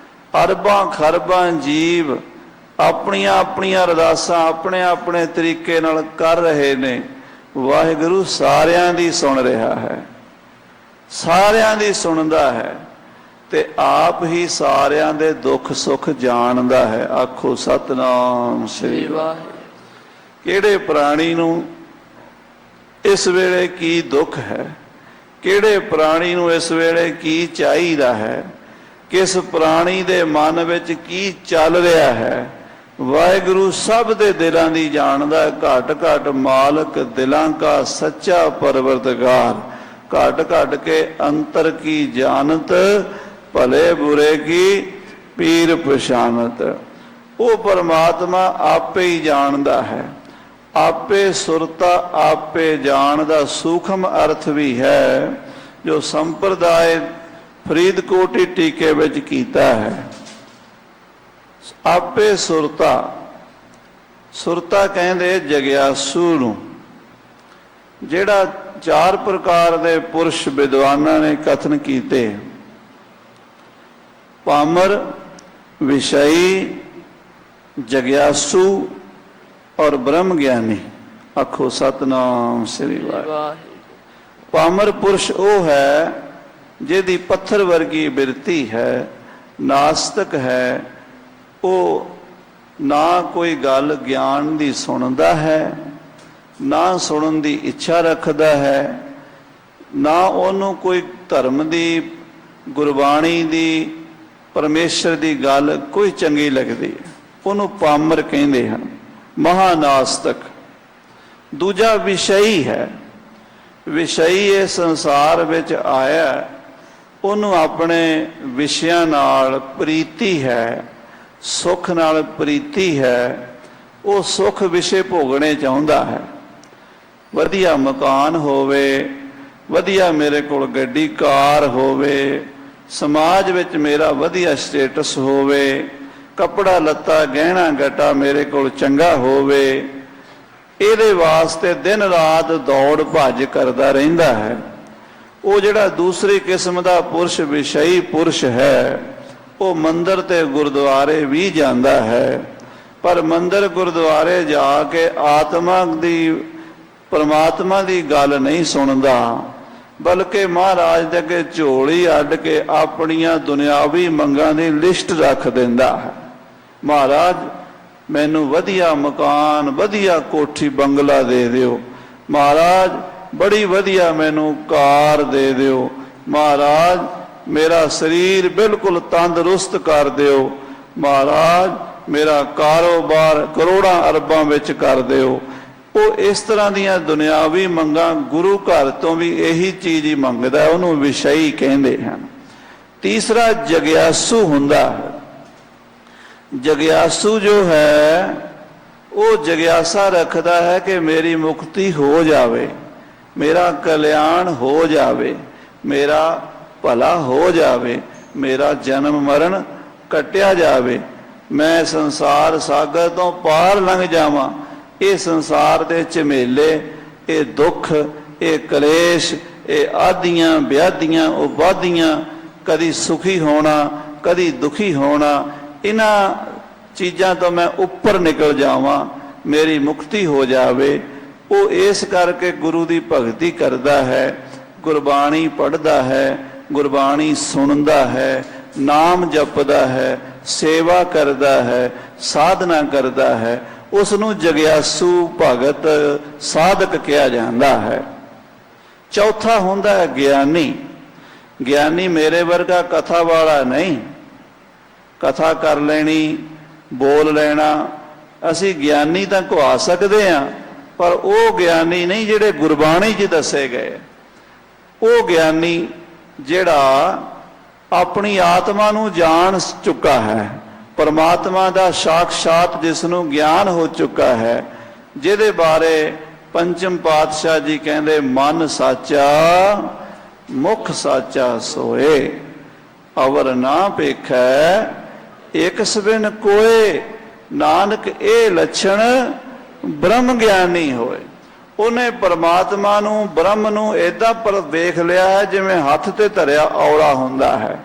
ਅਰਬਾਂ ਖਰਬਾਂ ਜੀਵ ਆਪਣੀਆਂ ਆਪਣੀਆਂ ਅਰਦਾਸਾਂ ਆਪਣੇ ਆਪਣੇ ਤਰੀਕੇ ਨਾਲ ਕਰ ਰਹੇ ਨੇ। ਵਾਹਿਗੁਰੂ ਸਾਰਿਆਂ ਦੀ ਸੁਣ ਰਿਹਾ ਹੈ, ਸਾਰਿਆਂ ਦੀ ਸੁਣਦਾ ਹੈ, ਤੇ ਆਪ ਹੀ ਸਾਰਿਆਂ ਦੇ ਦੁੱਖ ਸੁੱਖ ਜਾਣਦਾ ਹੈ। ਆਖੋ ਸਤਨਾਮ ਸ੍ਰੀ ਵਾਹਿਗੁਰੂ। ਕਿਹੜੇ ਪ੍ਰਾਣੀ ਨੂੰ ਇਸ ਵੇਲੇ ਕੀ ਦੁੱਖ ਹੈ, ਕਿਹੜੇ ਪ੍ਰਾਣੀ ਨੂੰ ਇਸ ਵੇਲੇ ਕੀ ਚਾਹੀਦਾ ਹੈ, ਕਿਸ ਪ੍ਰਾਣੀ ਦੇ ਮਨ ਵਿੱਚ ਕੀ ਚੱਲ ਰਿਹਾ ਹੈ, ਵਾਹਿਗੁਰੂ ਸਭ ਦੇ ਦਿਲਾਂ ਦੀ ਜਾਣਦਾ ਹੈ। ਘਟ ਘਟ ਮਾਲਕ ਦਿਲਾਂ ਕਾ ਸੱਚਾ ਪਰਵਰਦਗਾਰ, ਘਟ ਘਟ ਕੇ ਅੰਤਰ ਕੀ ਜਾਣਤ, ਭਲੇ ਬੁਰੇ ਕੀ ਪੀਰ ਪਛਾਨਤ। ਉਹ ਪਰਮਾਤਮਾ ਆਪੇ ਹੀ ਜਾਣਦਾ ਹੈ। ਆਪੇ ਸੁਰਤਾ ਆਪੇ ਜਾਣ ਦਾ ਸੂਖਮ ਅਰਥ ਵੀ ਹੈ ਜੋ ਸੰਪਰਦਾਇ ਫਰੀਦਕੋਟੀ ਟੀਕੇ ਵਿੱਚ ਕੀਤਾ ਹੈ। ਆਪੇ ਸੁਰਤਾ, ਸੁਰਤਾ ਕਹਿੰਦੇ ਜਗਿਆਸੂ ਨੂੰ, ਜਿਹੜਾ 4 ਪ੍ਰਕਾਰ ਦੇ ਪੁਰਸ਼ ਵਿਦਵਾਨਾਂ ਨੇ ਕਥਨ ਕੀਤੇ, ਪਾਮਰ, ਵਿਸ਼ਈ, ਜਗਿਆਸੂ ਔਰ ਬ੍ਰਹਮ ਗਿਆਨੀ। ਆਖੋ ਸਤਨਾਮ ਸ੍ਰੀ ਵਾਹਿਗੁਰੂ। ਪਾਮਰ ਪੁਰਸ਼ ਉਹ ਹੈ ਜਿਹਦੀ ਪੱਥਰ ਵਰਗੀ ਬਿਰਤੀ ਹੈ, ਨਾਸਤਕ ਹੈ। ਉਹ ਨਾ ਕੋਈ ਗੱਲ ਗਿਆਨ ਦੀ ਸੁਣਦਾ ਹੈ, ਨਾ ਸੁਣਨ ਦੀ ਇੱਛਾ ਰੱਖਦਾ ਹੈ, ਨਾ ਉਹਨੂੰ ਕੋਈ ਧਰਮ ਦੀ, ਗੁਰਬਾਣੀ ਦੀ, ਪਰਮੇਸ਼ਰ ਦੀ ਗੱਲ ਕੋਈ ਚੰਗੀ ਲੱਗਦੀ ਹੈ। ਉਹਨੂੰ ਪਾਮਰ ਕਹਿੰਦੇ ਹਨ, ਮਹਾਨਾਸਤਕ। ਦੂਜਾ ਵਿਸ਼ਈ ਹੈ। ਵਿਸ਼ਈ ਇਹ ਸੰਸਾਰ ਵਿੱਚ ਆਇਆ, ਉਹਨੂੰ ਆਪਣੇ ਵਿਸ਼ਿਆਂ ਨਾਲ ਪ੍ਰੀਤੀ ਹੈ, ਸੁੱਖ ਨਾਲ ਪ੍ਰੀਤੀ ਹੈ। ਉਹ ਸੁੱਖ ਵਿਸ਼ੇ ਭੋਗਣੇ ਚਾਹੁੰਦਾ ਹੈ। ਵਧੀਆ ਮਕਾਨ ਹੋਵੇ, ਵਧੀਆ ਮੇਰੇ ਕੋਲ ਗੱਡੀ ਕਾਰ ਹੋਵੇ, ਸਮਾਜ ਵਿੱਚ ਮੇਰਾ ਵਧੀਆ ਸਟੇਟਸ ਹੋਵੇ, ਕੱਪੜਾ ਲੱਤਾ ਗਹਿਣਾ ਗੱਟਾ ਮੇਰੇ ਕੋਲ ਚੰਗਾ ਹੋਵੇ, ਇਹਦੇ ਵਾਸਤੇ ਦਿਨ ਰਾਤ ਦੌੜ ਭੱਜ ਕਰਦਾ ਰਹਿੰਦਾ ਹੈ। ਉਹ ਜਿਹੜਾ ਦੂਸਰੀ ਕਿਸਮ ਦਾ ਪੁਰਸ਼ ਵਿਸ਼ਈ ਪੁਰਸ਼ ਹੈ, ਉਹ ਮੰਦਰ ਤੇ ਗੁਰਦੁਆਰੇ ਵੀ ਜਾਂਦਾ ਹੈ, ਪਰ ਮੰਦਰ ਗੁਰਦੁਆਰੇ ਜਾ ਕੇ ਆਤਮਾ ਦੀ ਪਰਮਾਤਮਾ ਦੀ ਗੱਲ ਨਹੀਂ ਸੁਣਦਾ, ਬਲਕਿ ਮਹਾਰਾਜ ਦੇ ਅੱਗੇ ਝੋਲੀ ਅੱਡ ਕੇ ਆਪਣੀਆਂ ਦੁਨਿਆਵੀ ਮੰਗਾਂ ਦੀ ਲਿਸਟ ਰੱਖ ਦਿੰਦਾ ਹੈ। ਮਹਾਰਾਜ ਮੈਨੂੰ ਵਧੀਆ ਮਕਾਨ, ਵਧੀਆ ਕੋਠੀ ਬੰਗਲਾ ਦੇ ਦਿਓ, ਮਹਾਰਾਜ ਬੜੀ ਵਧੀਆ ਮੈਨੂੰ ਕਾਰ ਦੇ ਦਿਓ, ਮਹਾਰਾਜ ਮੇਰਾ ਸਰੀਰ ਬਿਲਕੁਲ ਤੰਦਰੁਸਤ ਕਰ ਦਿਓ, ਮਹਾਰਾਜ ਮੇਰਾ ਕਾਰੋਬਾਰ ਕਰੋੜਾਂ ਅਰਬਾਂ ਵਿੱਚ ਕਰ ਦਿਓ। ਉਹ ਇਸ ਤਰ੍ਹਾਂ ਦੀਆਂ ਦੁਨਿਆਵੀ ਮੰਗਾਂ ਗੁਰੂ ਘਰ ਤੋਂ ਵੀ ਇਹੀ ਚੀਜ਼ ਹੀ ਮੰਗਦਾ, ਉਹਨੂੰ ਵਿਸ਼ਈ ਕਹਿੰਦੇ ਹਨ। ਤੀਸਰਾ ਜਗਿਆਸੂ ਹੁੰਦਾ ਹੈ। ਜਗਿਆਸੂ ਜੋ ਹੈ ਉਹ ਜਗਿਆਸਾ ਰੱਖਦਾ ਹੈ ਕਿ ਮੇਰੀ ਮੁਕਤੀ ਹੋ ਜਾਵੇ, ਮੇਰਾ ਕਲਿਆਣ ਹੋ ਜਾਵੇ, ਮੇਰਾ ਭਲਾ ਹੋ ਜਾਵੇ, ਮੇਰਾ ਜਨਮ ਮਰਨ ਕੱਟਿਆ ਜਾਵੇ, ਮੈਂ ਸੰਸਾਰ ਸਾਗਰ ਤੋਂ ਪਾਰ ਲੰਘ ਜਾਵਾਂ। ਇਹ ਸੰਸਾਰ ਦੇ ਝਮੇਲੇ, ਇਹ ਦੁੱਖ, ਇਹ ਕਲੇਸ਼, ਇਹ ਆਦੀਆਂ ਵਿਆਧੀਆਂ ਉਪਾਧੀਆਂ, ਕਦੀ ਸੁਖੀ ਹੋਣਾ ਕਦੀ ਦੁਖੀ ਹੋਣਾ, ਇਹਨਾਂ ਚੀਜ਼ਾਂ ਤੋਂ ਮੈਂ ਉੱਪਰ ਨਿਕਲ ਜਾਵਾਂ, ਮੇਰੀ ਮੁਕਤੀ ਹੋ ਜਾਵੇ। ਉਹ ਇਸ ਕਰਕੇ ਗੁਰੂ ਦੀ ਭਗਤੀ ਕਰਦਾ ਹੈ, ਗੁਰਬਾਣੀ ਪੜ੍ਹਦਾ ਹੈ, ਗੁਰਬਾਣੀ ਸੁਣਦਾ ਹੈ, ਨਾਮ ਜਪਦਾ ਹੈ, ਸੇਵਾ ਕਰਦਾ ਹੈ, ਸਾਧਨਾ ਕਰਦਾ ਹੈ। ਉਸ ਨੂੰ ਜਗਿਆਸੂ ਭਗਤ ਸਾਧਕ ਕਿਹਾ ਜਾਂਦਾ ਹੈ। ਚੌਥਾ ਹੁੰਦਾ ਹੈ ਗਿਆਨੀ। ਗਿਆਨੀ ਮੇਰੇ ਵਰਗਾ ਕਥਾ ਵਾਲਾ ਨਹੀਂ, ਕਥਾ ਕਰ ਲੈਣੀ, ਬੋਲ ਲੈਣਾ। ਅਸੀਂ ਗਿਆਨੀ ਤਾਂ ਕਹਾ ਸਕਦੇ ਹਾਂ, ਪਰ ਉਹ ਗਿਆਨੀ ਨਹੀਂ ਜਿਹੜੇ ਗੁਰਬਾਣੀ 'ਚ ਦੱਸੇ ਗਏ। ਉਹ ਗਿਆਨੀ ਜਿਹੜਾ ਆਪਣੀ ਆਤਮਾ ਨੂੰ ਜਾਣ ਚੁੱਕਾ ਹੈ, ਪਰਮਾਤਮਾ ਦਾ ਸਾਖਸ਼ਾਤ ਜਿਸ ਨੂੰ ਗਿਆਨ ਹੋ ਚੁੱਕਾ ਹੈ, ਜਿਹਦੇ ਬਾਰੇ ਪੰਚਮ ਪਾਤਸ਼ਾਹ ਜੀ ਕਹਿੰਦੇ ਮਨ ਸਾਚਾ ਮੁਖ ਸਾਚਾ ਸੋਏ, ਅਵਰ ਨਾ ਭੇਖੈ ਇਕ ਸਬਿਨ ਕੋਏ, ਨਾਨਕ ਇਹ ਲੱਛਣ ਬ੍ਰਹਮ ਗਿਆਨੀ ਹੋਏ। ਉਹਨੇ ਪਰਮਾਤਮਾ ਨੂੰ, ਬ੍ਰਹਮ ਨੂੰ ਏਦਾਂ ਪਰ ਵੇਖ ਲਿਆ ਹੈ ਜਿਵੇਂ ਹੱਥ ਤੇ ਧਰਿਆ ਔਲਾ ਹੁੰਦਾ ਹੈ,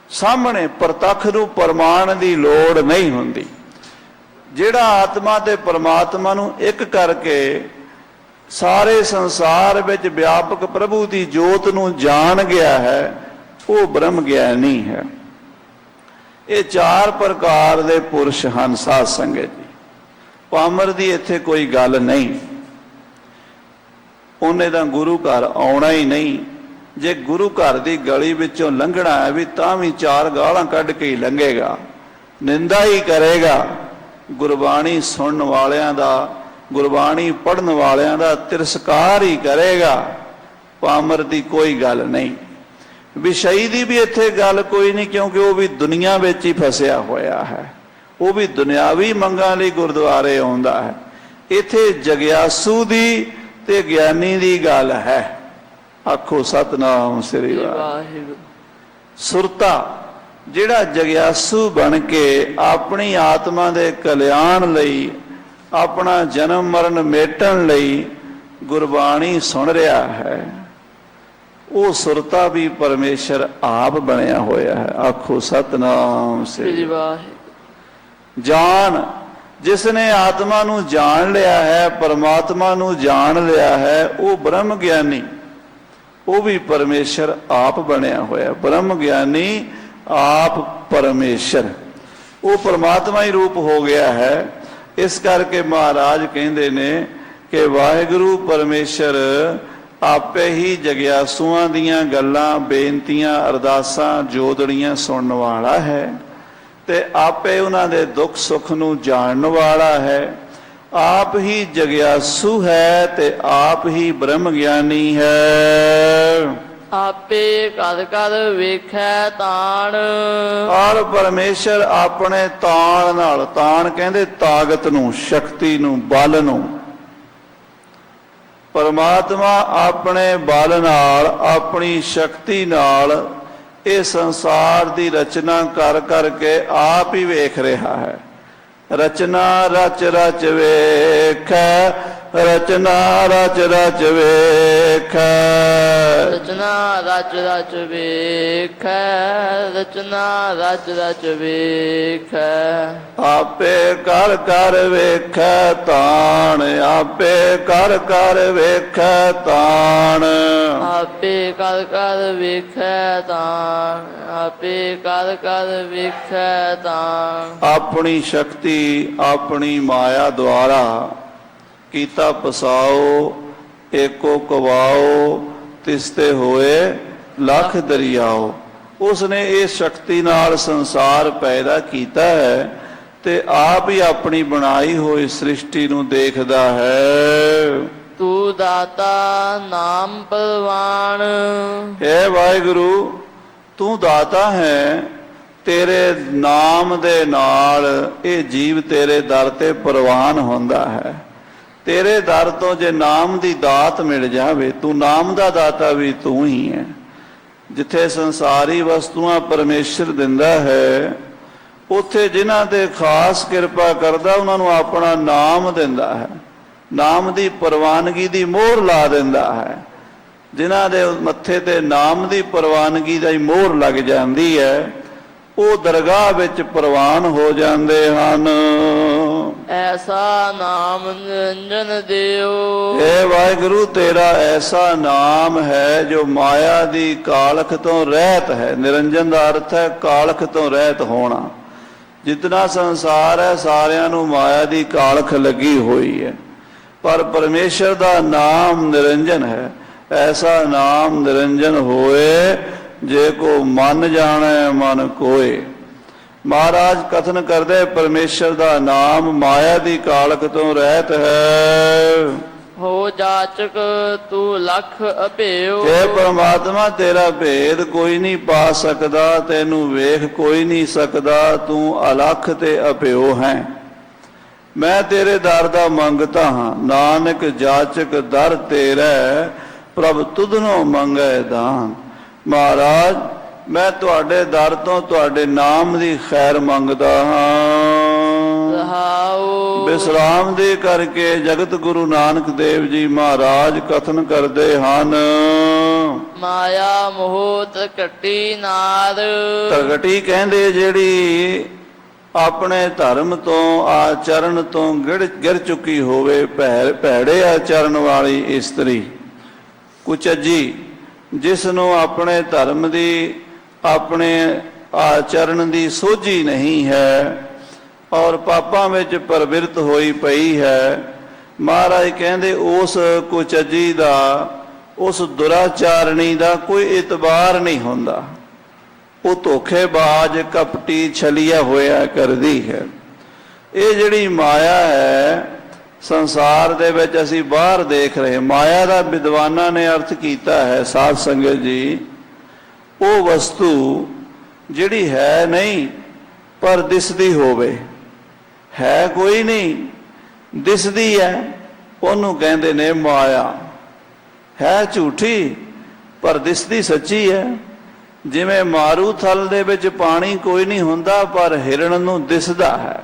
ਸਾਹਮਣੇ ਪ੍ਰਤੱਖ ਨੂੰ ਪ੍ਰਮਾਣ ਦੀ ਲੋੜ ਨਹੀਂ ਹੁੰਦੀ। ਜਿਹੜਾ ਆਤਮਾ ਤੇ ਪਰਮਾਤਮਾ ਨੂੰ ਇੱਕ ਕਰਕੇ ਸਾਰੇ ਸੰਸਾਰ ਵਿੱਚ ਵਿਆਪਕ ਪ੍ਰਭੂ ਦੀ ਜੋਤ ਨੂੰ ਜਾਣ ਗਿਆ ਹੈ, ਉਹ ਬ੍ਰਹਮ ਗਿਆਨੀ ਹੈ। ਇਹ ਚਾਰ ਪ੍ਰਕਾਰ ਦੇ ਪੁਰਸ਼ ਹਨ ਸਾਧ ਸੰਗਤ ਜੀ। ਪਾਮਰ ਦੀ ਇੱਥੇ ਕੋਈ ਗੱਲ ਨਹੀਂ, ਉਹਨੇ ਤਾਂ ਗੁਰੂ ਘਰ ਆਉਣਾ ਹੀ ਨਹੀਂ। ਜੇ ਗੁਰੂ ਘਰ ਦੀ ਗਲੀ ਵਿੱਚੋਂ ਲੰਘਣਾ ਹੈ ਵੀ ਤਾਂ ਵੀ ਚਾਰ ਗਾਲਾਂ ਕੱਢ ਕੇ ਹੀ ਲੰਘੇਗਾ, ਨਿੰਦਾ ਹੀ ਕਰੇਗਾ। ਗੁਰਬਾਣੀ ਸੁਣਨ ਵਾਲਿਆਂ ਦਾ, ਗੁਰਬਾਣੀ ਪੜ੍ਹਨ ਵਾਲਿਆਂ ਦਾ ਤਿਰਸਕਾਰ ਹੀ ਕਰੇਗਾ। ਪਾਮਰ ਦੀ ਕੋਈ ਗੱਲ ਨਹੀਂ। ਵਿਸ਼ਈ ਦੀ ਵੀ ਇੱਥੇ ਗੱਲ ਕੋਈ ਨਹੀਂ, ਕਿਉਂਕਿ ਉਹ ਵੀ ਦੁਨੀਆ ਵਿੱਚ ਹੀ ਫਸਿਆ ਹੋਇਆ ਹੈ, ਉਹ ਵੀ ਦੁਨਿਆਵੀ ਮੰਗਾਂ ਲਈ ਗੁਰਦੁਆਰੇ ਆਉਂਦਾ ਹੈ। ਇੱਥੇ ਜਗਿਆਸੂ ਦੀ ਤੇ ਗਿਆਨੀ ਦੀ ਗੱਲ ਹੈ। ਆਖੋ ਸਤਨਾਮ ਸ੍ਰੀ ਵਾਹਿਗੁਰੂ। ਸੁਰਤਾ ਜਿਹੜਾ ਜਗਿਆਸੂ ਬਣ ਕੇ ਆਪਣੀ ਆਤਮਾ ਦੇ ਕਲਿਆਣ ਲਈ, ਆਪਣਾ ਜਨਮ ਮਰਨ ਮੇਟਣ ਲਈ ਗੁਰਬਾਣੀ ਸੁਣ ਰਿਹਾ ਹੈ, ਉਹ ਸੁਰਤਾ ਵੀ ਪਰਮੇਸ਼ਰ ਆਪ ਬਣਿਆ ਹੋਇਆ ਹੈ। ਆਖੋ ਸਤਨਾਮ ਸ੍ਰੀ ਵਾਹਿਗੁਰੂ। ਜਾਣ, ਜਿਸ ਨੇ ਆਤਮਾ ਨੂੰ ਜਾਣ ਲਿਆ ਹੈ, ਪਰਮਾਤਮਾ ਨੂੰ ਜਾਣ ਲਿਆ ਹੈ, ਉਹ ਬ੍ਰਹਮ ਗਿਆਨੀ, ਉਹ ਵੀ ਪਰਮੇਸ਼ਰ ਆਪ ਬਣਿਆ ਹੋਇਆ। ਬ੍ਰਹਮ ਗਿਆਨੀ ਆਪ ਪਰਮੇਸ਼ਰ, ਉਹ ਪਰਮਾਤਮਾ ਹੀ ਰੂਪ ਹੋ ਗਿਆ ਹੈ। ਇਸ ਕਰਕੇ ਮਹਾਰਾਜ ਕਹਿੰਦੇ ਨੇ ਕਿ ਵਾਹਿਗੁਰੂ ਪਰਮੇਸ਼ਰ ਆਪੇ ਹੀ ਜਗਿਆਸੂਆਂ ਦੀਆਂ ਗੱਲਾਂ, ਬੇਨਤੀਆਂ, ਅਰਦਾਸਾਂ, ਜੋਦੜੀਆਂ ਸੁਣਨ ਵਾਲਾ ਹੈ, ਤੇ ਆਪੇ ਉਹਨਾਂ ਦੇ ਦੁੱਖ ਸੁੱਖ ਨੂੰ ਜਾਣਨ ਵਾਲਾ ਹੈ। ਆਪ ਹੀ ਜਗਿਆਸੂ ਹੈ ਤੇ ਆਪ ਹੀ ਬ੍ਰਹਮ ਗਿਆਨੀ ਹੈ। ਆਪੇ ਕਦ ਕਦ ਵੇਖੈ ਤਾਣ। ਔਰ ਪਰਮੇਸ਼ਰ ਆਪਣੇ ਤਾਣ ਨਾਲ, ਤਾਣ ਕਹਿੰਦੇ ਤਾਕਤ ਨੂੰ, ਸ਼ਕਤੀ ਨੂੰ, ਬਲ ਨੂੰ, ਪਰਮਾਤਮਾ ਆਪਣੇ ਬਲ ਨਾਲ, ਆਪਣੀ ਸ਼ਕਤੀ ਨਾਲ ਇਹ ਸੰਸਾਰ ਦੀ ਰਚਨਾ ਕਰ ਕਰਕੇ ਆਪ ਹੀ ਵੇਖ ਰਿਹਾ ਹੈ। ਰਚਨਾ ਰਚ ਰਚ ਵੇਖੈ, ਰਚਨਾ ਰਚ ਰਚ ਵੇਖੈ, ਰਚਨਾ ਰਚ ਰਚ ਵੇਖੈ, ਰਚਨਾ ਰਚ ਰਚ ਵੇਖੈ। ਆਪੇ ਕਰ ਕਰ ਵੇਖੈ ਤਾਣ, ਆਪੇ ਕਰ ਕਰ ਵੇਖੈ ਤਾਣ। ਆਪੇ ਕਦ ਕਦ ਵੇਖੈ ਤਾਣ, ਆਪੇ ਕਦ ਕਦ ਵੇਖੈ ਤਾਣ। ਆਪਣੀ ਸ਼ਕਤੀ, ਆਪਣੀ ਮਾਇਆ ਦੁਆਰਾ ਕੀਤਾ ਪਸਾਓ, ਏਕੋ ਕਵਾਓ, ਤਿਸਤੇ ਹੋਏ ਲੱਖ ਦਰਿਆਓ। ਉਸਨੇ ਇਸ ਸ਼ਕਤੀ ਨਾਲ ਸੰਸਾਰ ਪੈਦਾ ਕੀਤਾ ਹੈ ਤੇ ਆਪ ਹੀ ਆਪਣੀ ਬਣਾਈ ਹੋਈ ਸ੍ਰਿਸ਼ਟੀ ਨੂੰ ਦੇਖਦਾ ਹੈ। ਤੂੰ ਦਾਤਾ ਨਾਮ ਪਰਵਾਨ। ਹੈ ਵਾਹਿਗੁਰੂ, ਤੂੰ ਦਾਤਾ ਹੈ, ਤੇਰੇ ਨਾਮ ਦੇ ਨਾਲ ਇਹ ਜੀਵ ਤੇਰੇ ਦਰ ਤੇ ਪ੍ਰਵਾਨ ਹੁੰਦਾ ਹੈ। ਤੇਰੇ ਦਰ ਤੋਂ ਜੇ ਨਾਮ ਦੀ ਦਾਤ ਮਿਲ ਜਾਵੇ, ਤੂੰ ਨਾਮ ਦਾ ਦਾਤਾ ਵੀ ਤੂੰ ਹੀ ਹੈ। ਜਿੱਥੇ ਸੰਸਾਰੀ ਵਸਤੂਆਂ ਪਰਮੇਸ਼ਰ ਦਿੰਦਾ ਹੈ, ਉੱਥੇ ਜਿਨ੍ਹਾਂ ਤੇ ਖਾਸ ਕਿਰਪਾ ਕਰਦਾ ਉਹਨਾਂ ਨੂੰ ਆਪਣਾ ਨਾਮ ਦਿੰਦਾ ਹੈ, ਨਾਮ ਦੀ ਪ੍ਰਵਾਨਗੀ ਦੀ ਮੋਹਰ ਲਾ ਦਿੰਦਾ ਹੈ। ਜਿਨ੍ਹਾਂ ਦੇ ਮੱਥੇ ਤੇ ਨਾਮ ਦੀ ਪ੍ਰਵਾਨਗੀ ਦੀ ਮੋਹਰ ਲੱਗ ਜਾਂਦੀ ਹੈ, ਉਹ ਦਰਗਾਹ ਵਿੱਚ ਪ੍ਰਵਾਨ ਹੋ ਜਾਂਦੇ ਹਨ। ਐਸਾ ਨਾਮ ਨਿਰੰਜਨ ਦਿਓ। ਇਹ ਵਾਹਿਗੁਰੂ ਤੇਰਾ ਐਸਾ ਨਾਮ ਹੈ ਜੋ ਮਾਇਆ ਦੀ ਕਾਲਖ ਤੋਂ ਰਹਿਤ ਹੈ। ਨਿਰੰਜਨ ਦਾ ਅਰਥ ਹੈ ਕਾਲਖ ਤੋਂ ਰਹਿਤ ਹੋਣਾ। ਜਿਤਨਾ ਸੰਸਾਰ ਹੈ ਸਾਰਿਆਂ ਨੂੰ ਮਾਇਆ ਦੀ ਕਾਲਖ ਲੱਗੀ ਹੋਈ ਹੈ, ਪਰ ਪਰਮੇਸ਼ਰ ਦਾ ਨਾਮ ਨਿਰੰਜਨ ਹੈ। ਐਸਾ ਨਾਮ ਨਿਰੰਜਨ ਹੋਏ ਜੇ ਕੋ ਮਨ ਜਾਣੈ ਮਨ ਕੋਏ। ਮਹਾਰਾਜ ਕਥਨ ਕਰਦੇ ਪਰਮੇਸ਼ਰ ਦਾ ਨਾਮ ਮਾਇਆ ਦੀ ਕਾਲਖ ਤੋਂ ਰਹਿਤ ਹੈ। ਹੋ ਜਾਚਕ ਤੂੰ ਲਖ ਅਭਿਓ। ਇਹ ਪਰਮਾਤਮਾ ਤੇਰਾ ਭੇਦ ਕੋਈ ਨਹੀਂ ਪਾ ਸਕਦਾ, ਤੈਨੂੰ ਵੇਖ ਕੋਈ ਨਹੀਂ ਸਕਦਾ, ਤੂੰ ਅਲਖ ਤੇ ਅਭਿਓ ਹੈ। ਮੈਂ ਤੇਰੇ ਦਰ ਦਾ ਮੰਗਤਾ ਹਾਂ, ਨਾਨਕ ਜਾਚਕ ਦਰ ਤੇਰਾ, ਪ੍ਰਭ ਤੁਧਨੋਂ ਮੰਗੈ ਦਾਨ। ਮਹਾਰਾਜ ਮੈਂ ਤੁਹਾਡੇ ਦਰ ਤੋਂ ਤੁਹਾਡੇ ਨਾਮ ਦੀ ਖੈਰ ਮੰਗਦਾ ਹਾਂ। ਰਹਾਉ। ਵਿਸਰਾਮ ਦੇ ਕਰਕੇ ਜਗਤ ਗੁਰੂ ਨਾਨਕ ਦੇਵ ਜੀ ਮਹਾਰਾਜ ਕਥਨ ਕਰਦੇ ਹਨ। ਮਾਇਆ ਮੋਹ ਤ੍ਰਿਕਟੀ ਨਾਦ। ਤ੍ਰਿਕਟੀ ਕਹਿੰਦੇ ਜਿਹੜੀ ਆਪਣੇ ਧਰਮ ਤੋਂ, ਆਚਰਨ ਤੋਂ ਗਿਰ ਚੁੱਕੀ ਹੋਵੇ, ਭੈੜੇ ਆਚਰਨ ਵਾਲੀ ਇਸਤਰੀ, ਕੁਚੱਜੀ, ਜਿਸ ਨੂੰ ਆਪਣੇ ਧਰਮ ਦੀ, ਆਪਣੇ ਆਚਰਨ ਦੀ ਸੋਝੀ ਨਹੀਂ ਹੈ ਔਰ ਪਾਪਾਂ ਵਿੱਚ ਪ੍ਰਵਿਰਤ ਹੋਈ ਪਈ ਹੈ। ਮਹਾਰਾਜ ਕਹਿੰਦੇ ਉਸ ਕੁਚੱਜੀ ਦਾ, ਉਸ ਦੁਰਾਚਾਰਣੀ ਦਾ ਕੋਈ ਇਤਬਾਰ ਨਹੀਂ ਹੁੰਦਾ। ਉਹ ਧੋਖੇਬਾਜ਼, ਕਪਟੀ, ਛਲੀਆ ਹੋਇਆ ਕਰਦੀ ਹੈ। ਇਹ ਜਿਹੜੀ ਮਾਇਆ ਹੈ ਸੰਸਾਰ ਦੇ ਵਿੱਚ ਅਸੀਂ ਬਾਹਰ ਦੇਖ ਰਹੇ, ਮਾਇਆ ਦਾ ਵਿਦਵਾਨਾਂ ਨੇ ਅਰਥ ਕੀਤਾ ਹੈ ਸਾਧ ਸੰਗਤ ਜੀ, ਉਹ ਵਸਤੂ ਜਿਹੜੀ ਹੈ ਨਹੀਂ ਪਰ ਦਿਸਦੀ ਹੋਵੇ, ਹੈ ਕੋਈ ਨਹੀਂ ਦਿਸਦੀ ਹੈ, ਉਹਨੂੰ ਕਹਿੰਦੇ ਨੇ ਮਾਇਆ। ਹੈ ਝੂਠੀ ਪਰ ਦਿਸਦੀ ਸੱਚੀ ਹੈ। ਜਿਵੇਂ ਮਾਰੂਥਲ ਦੇ ਵਿੱਚ ਪਾਣੀ ਕੋਈ ਨਹੀਂ ਹੁੰਦਾ ਪਰ ਹਿਰਨ ਨੂੰ ਦਿਸਦਾ ਹੈ।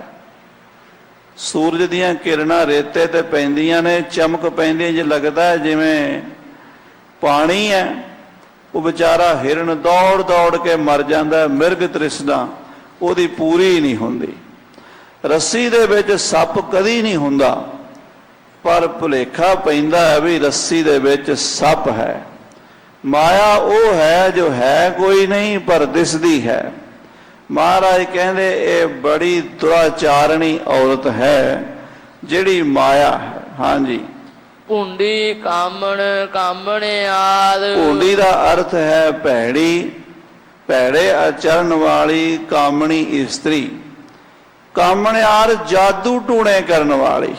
ਸੂਰਜ ਦੀਆਂ ਕਿਰਨਾਂ ਰੇਤੇ ਤੇ ਪੈਂਦੀਆਂ ਨੇ, ਚਮਕ ਪੈਂਦੀ, ਜੇ ਲੱਗਦਾ ਜਿਵੇਂ ਪਾਣੀ ਹੈ। ਉਹ ਵਿਚਾਰਾ ਹਿਰਨ ਦੌੜ ਦੌੜ ਕੇ ਮਰ ਜਾਂਦਾ। ਮਿਰਗ ਤ੍ਰਿਸ਼ਨਾ ਉਹਦੀ ਪੂਰੀ ਨਹੀਂ ਹੁੰਦੀ। ਰੱਸੀ ਦੇ ਵਿੱਚ ਸੱਪ ਕਦੀ ਨਹੀਂ ਹੁੰਦਾ, ਪਰ ਭੁਲੇਖਾ ਪੈਂਦਾ ਹੈ ਵੀ ਰੱਸੀ ਦੇ ਵਿੱਚ ਸੱਪ ਹੈ। ਮਾਇਆ ਉਹ ਹੈ ਜੋ ਹੈ ਕੋਈ ਨਹੀਂ ਪਰ ਦਿਸਦੀ ਹੈ। ਮਹਾਰਾਜ ਕਹਿੰਦੇ ਇਹ ਬੜੀ ਦੁਰਾਚਾਰਣੀ ਔਰਤ ਹੈ ਜਿਹੜੀ ਮਾਇਆ ਹੈ। ਹਾਂਜੀ, ਭੁੰਡੀ ਕਾਮਣ ਕਾਮਣੇ ਆਦ। ਭੁੰਡੀ ਦਾ ਅਰਥ ਹੈ ਭੈੜੀ, ਭੈੜੇ ਆਚਰਨ ਵਾਲੀ ਕਾਮਣੀ ਇਸਤਰੀ। ਕਾਮਣਿਆਰ ਜਾਦੂ ਟੂਣੇ ਕਰਨ ਵਾਲੀ।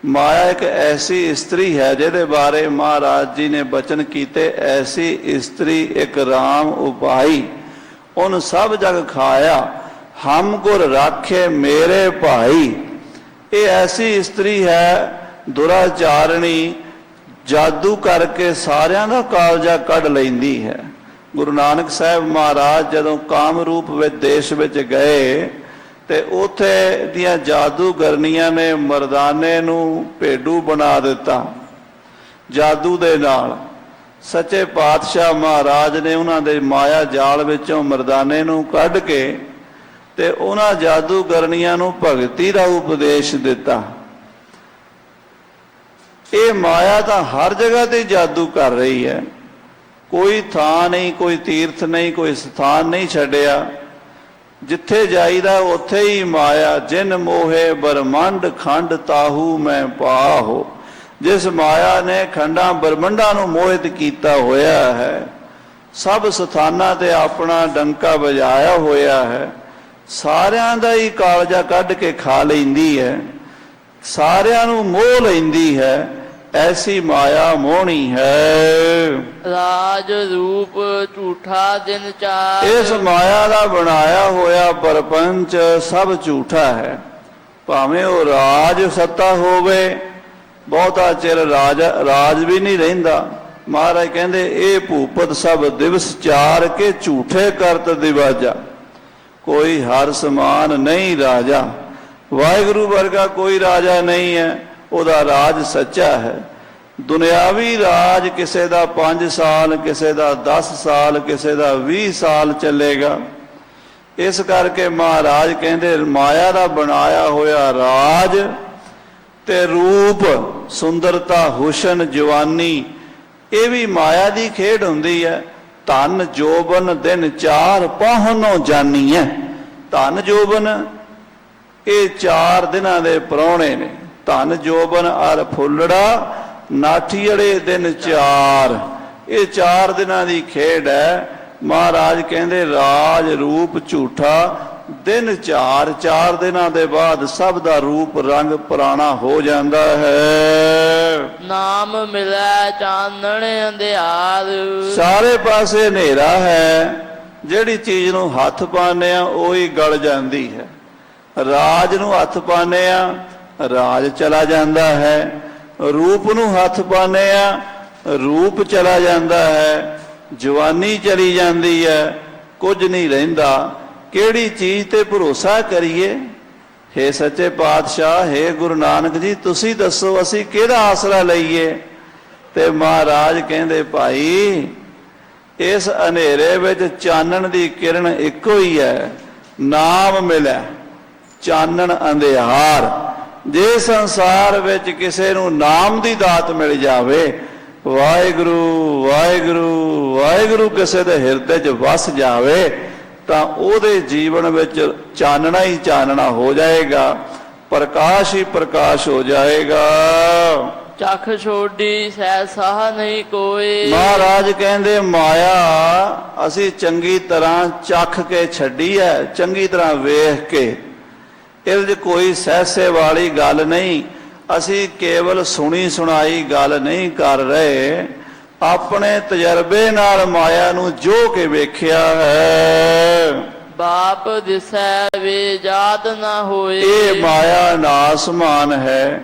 ਮਾਇਆ ਇੱਕ ਐਸੀ ਇਸਤਰੀ ਹੈ ਜਿਹਦੇ ਬਾਰੇ ਮਹਾਰਾਜ ਜੀ ਨੇ ਬਚਨ ਕੀਤੇ, ਐਸੀ ਇਸਤਰੀ ਇੱਕ ਰਾਮ ਉਪਾਈ, ਉਹਨ ਸਭ ਜਗ ਖਾਇਆ, ਹਮ ਗੁਰ ਰਾਖੇ ਮੇਰੇ ਭਾਈ। ਇਹ ਐਸੀ ਇਸਤਰੀ ਹੈ ਦੁਰਾਚਾਰਣੀ, ਜਾਦੂ ਕਰਕੇ ਸਾਰਿਆਂ ਦਾ ਕਾਲਜਾ ਕੱਢ ਲੈਂਦੀ ਹੈ। ਗੁਰੂ ਨਾਨਕ ਸਾਹਿਬ ਮਹਾਰਾਜ ਜਦੋਂ ਕਾਮਰੂਪ ਵਿੱਚ ਦੇਸ਼ ਵਿੱਚ ਗਏ ਤੇ ਉੱਥੇ ਦੀਆਂ ਜਾਦੂਗਰਨੀਆਂ ਨੇ ਮਰਦਾਨੇ ਨੂੰ ਭੇਡੂ ਬਣਾ ਦਿੱਤਾ ਜਾਦੂ ਦੇ ਨਾਲ। ਸੱਚੇ ਪਾਤਸ਼ਾਹ ਮਹਾਰਾਜ ਨੇ ਉਹਨਾਂ ਦੇ ਮਾਇਆ ਜਾਲ ਵਿੱਚੋਂ ਮਰਦਾਨੇ ਨੂੰ ਕੱਢ ਕੇ ਤੇ ਉਹਨਾਂ ਜਾਦੂਗਰਨੀਆਂ ਨੂੰ ਭਗਤੀ ਦਾ ਉਪਦੇਸ਼ ਦਿੱਤਾ। ਇਹ ਮਾਇਆ ਤਾਂ ਹਰ ਜਗ੍ਹਾ ਤੇ ਜਾਦੂ ਕਰ ਰਹੀ ਹੈ, ਕੋਈ ਥਾਂ ਨਹੀਂ, ਕੋਈ ਤੀਰਥ ਨਹੀਂ, ਕੋਈ ਸਥਾਨ ਨਹੀਂ ਛੱਡਿਆ। ਜਿੱਥੇ ਜਾਈਦਾ ਉੱਥੇ ਹੀ ਮਾਇਆ। ਜਿਨ ਮੋਹੇ ਬ੍ਰਹਮੰਡ ਖੰਡ ਤਾਹੂ ਮੈਂ ਪਾਹੋ। ਜਿਸ ਮਾਇਆ ਨੇ ਖੰਡਾਂ ਬ੍ਰਹਮੰਡਾਂ ਨੂੰ ਮੋਹਿਤ ਕੀਤਾ ਹੋਇਆ ਹੈ, ਸਭ ਸਥਾਨਾਂ ਤੇ ਆਪਣਾ ਡੰਕਾ ਵਜਾਇਆ ਹੋਇਆ ਹੈ, ਸਾਰਿਆਂ ਦਾ ਹੀ ਕਾਲਜਾ ਕੱਢ ਕੇ ਖਾ ਲੈਂਦੀ ਹੈ, ਸਾਰਿਆਂ ਨੂੰ ਮੋਹ ਲੈਂਦੀ ਹੈ। ਐਸੀ ਮਾਇਆ ਮੋਹਣੀ ਹੈ। ਰਾਜ ਰੂਪ ਝੂਠਾ ਦਿਨ ਚਾਰ। ਇਸ ਮਾਇਆ ਦਾ ਬਣਾਇਆ ਹੋਇਆ ਪਰਪੰਚ ਸਭ ਝੂਠਾ ਹੈ। ਭਾਵੇਂ ਉਹ ਰਾਜ ਸੱਤਾ ਹੋਵੇ, ਬਹੁਤਾ ਚਿਰ ਰਾਜ ਵੀ ਨਹੀਂ ਰਹਿੰਦਾ। ਮਹਾਰਾਜ ਕਹਿੰਦੇ ਇਹ ਭੂਪਤ ਸਭ ਦਿਵਸ ਚਾਰ ਕੇ ਝੂਠੇ ਕਰਤ ਦਿਵਾਜਾ। ਕੋਈ ਹਰ ਸਮਾਨ ਨਹੀਂ ਰਾਜਾ। ਵਾਹਿਗੁਰੂ ਵਰਗਾ ਕੋਈ ਰਾਜਾ ਨਹੀਂ ਹੈ, ਉਹਦਾ ਰਾਜ ਸੱਚਾ ਹੈ। ਦੁਨਿਆਵੀ ਰਾਜ ਕਿਸੇ ਦਾ 5 ਸਾਲ, ਕਿਸੇ ਦਾ 10 ਸਾਲ, ਕਿਸੇ ਦਾ 20 ਸਾਲ ਚੱਲੇਗਾ। ਇਸ ਕਰਕੇ ਮਹਾਰਾਜ ਕਹਿੰਦੇ ਮਾਇਆ ਦਾ ਬਣਾਇਆ ਹੋਇਆ ਰਾਜ ਤੇ ਰੂਪ, ਸੁੰਦਰਤਾ, ਹੁਸਨ, ਜਵਾਨੀ, ਇਹ ਵੀ ਮਾਇਆ ਦੀ ਖੇਡ ਹੁੰਦੀ ਹੈ। ਧਨ ਜੋਬਨ ਦਿਨ ਚਾਰ ਪਾਹਨੋਂ ਜਾਨੀ ਹੈ। ਧਨ ਜੋਬਨ ਇਹ 4 ਦਿਨਾਂ ਦੇ ਪ੍ਰਾਹੁਣੇ ਨੇ। ਧਨ ਜੋਬਨ ਅਰ ਫੁੱਲੜਾ ਨਾਠੀੜੇ ਦਿਨ 4, ਇਹ 4 ਦਿਨਾਂ ਦੀ ਖੇਡ ਹੈ। ਮਹਾਰਾਜ ਕਹਿੰਦੇ ਰਾਜ ਰੂਪ ਝੂਠਾ, ਦਿਨ 4 ਦਿਨਾਂ ਦੇ ਬਾਅਦ ਸਭ ਦਾ ਰੂਪ ਰੰਗ ਪੁਰਾਣਾ ਹੋ ਜਾਂਦਾ ਹੈ। ਨਾਮ ਮਿਲੈ ਚਾਨਣ ਅੰਧਿਆਰ। ਸਾਰੇ ਪਾਸੇ ਹਨੇਰਾ ਹੈ। ਜਿਹੜੀ ਚੀਜ਼ ਨੂੰ ਹੱਥ ਪਾਉਂਦੇ ਆ ਉਹੀ ਗਲ ਜਾਂਦੀ ਹੈ। ਰਾਜ ਨੂੰ ਹੱਥ ਪਾਉਂਦੇ ਆ, ਰਾਜ ਚਲਾ ਜਾਂਦਾ ਹੈ। ਰੂਪ ਨੂੰ ਹੱਥ ਪਾਉਂਦੇ ਆ, ਰੂਪ ਚਲਾ ਜਾਂਦਾ ਹੈ। ਜਵਾਨੀ ਚਲੀ ਜਾਂਦੀ ਹੈ, ਕੁਝ ਨਹੀਂ ਰਹਿੰਦਾ। ਕਿਹੜੀ ਚੀਜ਼ ਤੇ ਭਰੋਸਾ ਕਰੀਏ? हे ਸੱਚੇ ਪਾਤਸ਼ਾਹ, हे ਗੁਰੂ ਨਾਨਕ ਜੀ, ਤੁਸੀਂ ਦੱਸੋ ਅਸੀਂ ਕਿਹਦਾ ਆਸਰਾ ਲਈਏ? ਤੇ ਮਹਾਰਾਜ ਕਹਿੰਦੇ ਭਾਈ ਇਸ ਹਨੇਰੇ ਵਿੱਚ ਚਾਨਣ ਦੀ ਕਿਰਨ ਇੱਕੋ ਹੀ ਹੈ, ਨਾਮ ਮਿਲਿਆ। ਚਾਨਣ ਅੰਧਿਆਰ। ਜੇ ਸੰਸਾਰ ਵਿੱਚ ਕਿਸੇ ਨੂੰ ਨਾਮ ਦੀ ਦਾਤ ਮਿਲ ਜਾਵੇ, ਵਾਹਿਗੁਰੂ ਵਾਹਿਗੁਰੂ ਵਾਹਿਗੁਰੂ ਕਿਸੇ ਦੇ ਹਿਰਦੇ 'ਚ ਵਸ ਜਾਵੇ, ਤਾਂ ਉਹਦੇ ਜੀਵਨ ਵਿੱਚ ਚਾਨਣਾ ਹੀ ਚਾਨਣਾ ਹੋ ਜਾਏਗਾ, ਪ੍ਰਕਾਸ਼ ਹੀ ਪ੍ਰਕਾਸ਼ ਹੋ ਜਾਏਗਾ। ਚੱਖ ਛੋਡੀ ਸਹਿ ਸਾਹ ਨਹੀਂ ਕੋਈ। ਮਹਾਰਾਜ ਕਹਿੰਦੇ ਮਾਇਆ ਅਸੀਂ ਚੰਗੀ ਤਰ੍ਹਾਂ ਚੱਖ ਕੇ ਛੱਡੀ ਹੈ, ਚੰਗੀ ਤਰ੍ਹਾਂ ਵੇਖ ਕੇ। ਇਹਦੇ 'ਚ ਕੋਈ ਸਹਿਸੇ ਵਾਲੀ ਗੱਲ ਨਹੀਂ। ਅਸੀਂ ਕੇਵਲ ਸੁਣੀ ਸੁਣਾਈ ਗੱਲ ਨਹੀਂ ਕਰ ਰਹੇ, ਆਪਣੇ ਤਜਰਬੇ ਨਾਲ ਮਾਇਆ ਨੂੰ ਜੋ ਕੇ ਵੇਖਿਆ ਹੈ। ਬਾਪ ਦਿਸੈ ਵੇ ਜਾਤ ਨਾ ਹੋਏ। ਇਹ ਮਾਇਆ ਨਾਸਮਾਨ ਹੈ,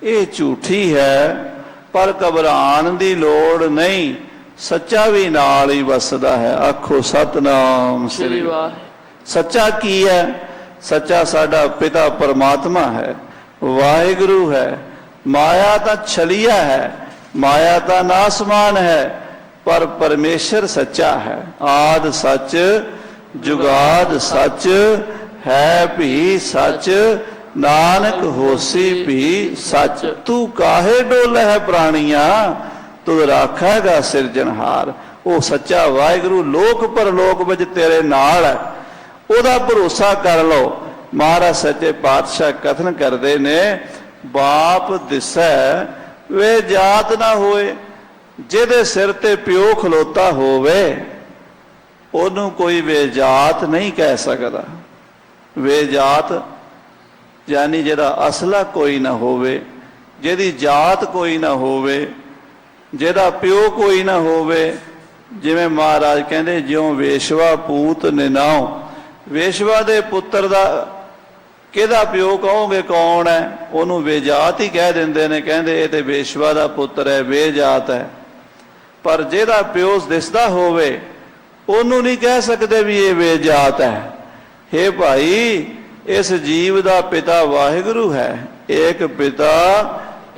ਇਹ ਝੂਠੀ ਹੈ, ਪਰ ਘਬਰਾਉਣ ਦੀ ਲੋੜ ਨਹੀਂ। ਸੱਚਾ ਵੀ ਨਾਲ ਹੀ ਵਸਦਾ ਹੈ। ਆਖੋ ਸਤਨਾਮ ਸ੍ਰੀ ਵਾਹਿਗੁਰੂ। ਸੱਚਾ ਕੀ ਹੈ? ਸੱਚਾ ਸਾਡਾ ਪਿਤਾ ਪਰਮਾਤਮਾ ਹੈ, ਵਾਹਿਗੁਰੂ ਹੈ। ਮਾਇਆ ਤਾਂ ਛਲੀਆ ਹੈ, ਮਾਇਆ ਤਾਂ ਨਾਸਮਾਨ ਹੈ, ਪਰ ਪਰਮੇਸ਼ਰ ਸੱਚਾ ਹੈ। ਆਦ ਸੱਚ ਜੁਗਾਦ ਸੱਚ ਹੈ ਵੀ ਸੱਚ, ਨਾਨਕ ਹੋਸੀ ਵੀ ਸੱਚ। ਤੂੰ ਕਾਹੇ ਡੋਲੇ ਹੈ ਪ੍ਰਾਣੀਆਂ, ਤੂੰ ਰਾਖੇਗਾ ਸਿਰਜਣਹਾਰ। ਉਹ ਸੱਚਾ ਵਾਹਿਗੁਰੂ ਲੋਕ ਪਰਲੋਕ ਵਿੱਚ ਤੇਰੇ ਨਾਲ ਹੈ, ਉਹਦਾ ਭਰੋਸਾ ਕਰ ਲਓ। ਮਹਾਰਾਜ ਸੱਚੇ ਪਾਤਸ਼ਾਹ ਕਥਨ ਕਰਦੇ ਨੇ, ਬਾਪ ਦਿਸੈ ਵੇ ਜਾਤ ਨਾ ਹੋਏ। ਜਿਹਦੇ ਸਿਰ ਤੇ ਪਿਓ ਖਲੋਤਾ ਹੋਵੇ ਉਹਨੂੰ ਕੋਈ ਵੇਜਾਤ ਨਹੀਂ ਕਹਿ ਸਕਦਾ। ਵੇਜਾਤ ਯਾਨੀ ਜਿਹੜਾ ਅਸਲਾ ਕੋਈ ਨਾ ਹੋਵੇ, ਜਿਹਦੀ ਜਾਤ ਕੋਈ ਨਾ ਹੋਵੇ, ਜਿਹਦਾ ਪਿਓ ਕੋਈ ਨਾ ਹੋਵੇ। ਜਿਵੇਂ ਮਹਾਰਾਜ ਕਹਿੰਦੇ, ਜਿਉਂ ਵੇਸ਼ਵਾ ਪੂਤ ਨਿਨਾਉ, ਵੇਸ਼ਵਾ ਦੇ ਪੁੱਤਰ ਦਾ ਕਿਹਦਾ ਪਿਓ ਕਹੋਗੇ ਕੌਣ ਹੈ? ਉਹਨੂੰ ਬੇਜਾਤ ਹੀ ਕਹਿ ਦਿੰਦੇ ਨੇ, ਕਹਿੰਦੇ ਇਹ ਤੇ ਵੇਸ਼ਵਾ ਦਾ ਪੁੱਤਰ ਹੈ, ਬੇਜਾਤ ਹੈ। ਪਰ ਜਿਹਦਾ ਪਿਓ ਦਿਸਦਾ ਹੋਵੇ ਉਹਨੂੰ ਨਹੀਂ ਕਹਿ ਸਕਦੇ ਵੀ ਇਹ ਬੇਜਾਤ ਹੈ। ਹੇ ਭਾਈ, ਇਸ ਜੀਵ ਦਾ ਪਿਤਾ ਵਾਹਿਗੁਰੂ ਹੈ। ਏਕ ਪਿਤਾ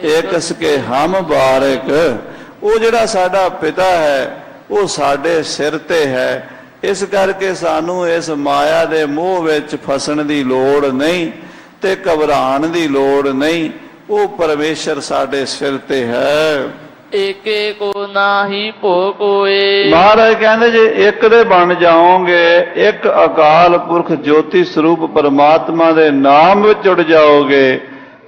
ਏਕ ਸਕੇ ਹਮ ਬਾਰਿਕ। ਉਹ ਜਿਹੜਾ ਸਾਡਾ ਪਿਤਾ ਹੈ ਉਹ ਸਾਡੇ ਸਿਰ ਤੇ ਹੈ। ਇਸ ਕਰਕੇ ਸਾਨੂੰ ਇਸ ਮਾਇਆ ਦੇ ਮੋਹ ਵਿੱਚ ਫਸਣ ਦੀ ਲੋੜ ਨਹੀਂ ਤੇ ਘਬਰਾਉਣ ਦੀ ਲੋੜ ਨਹੀਂ। ਉਹ ਪਰਮੇਸ਼ਰ ਸਾਡੇ ਸਿਰ ਤੇ ਹੈ। ਏਕੇ ਕੋ ਨਾਹੀ ਭੋ ਕੋਏ। ਮਹਾਰਾਜ ਕਹਿੰਦੇ ਜੇ ਇੱਕ ਦੇ ਬਣ ਜਾਓਗੇ, ਇੱਕ ਅਕਾਲ ਪੁਰਖ ਜੋਤੀ ਸਰੂਪ ਪਰਮਾਤਮਾ ਦੇ ਨਾਮ ਵਿੱਚ ਜੁੜ ਜਾਓਗੇ,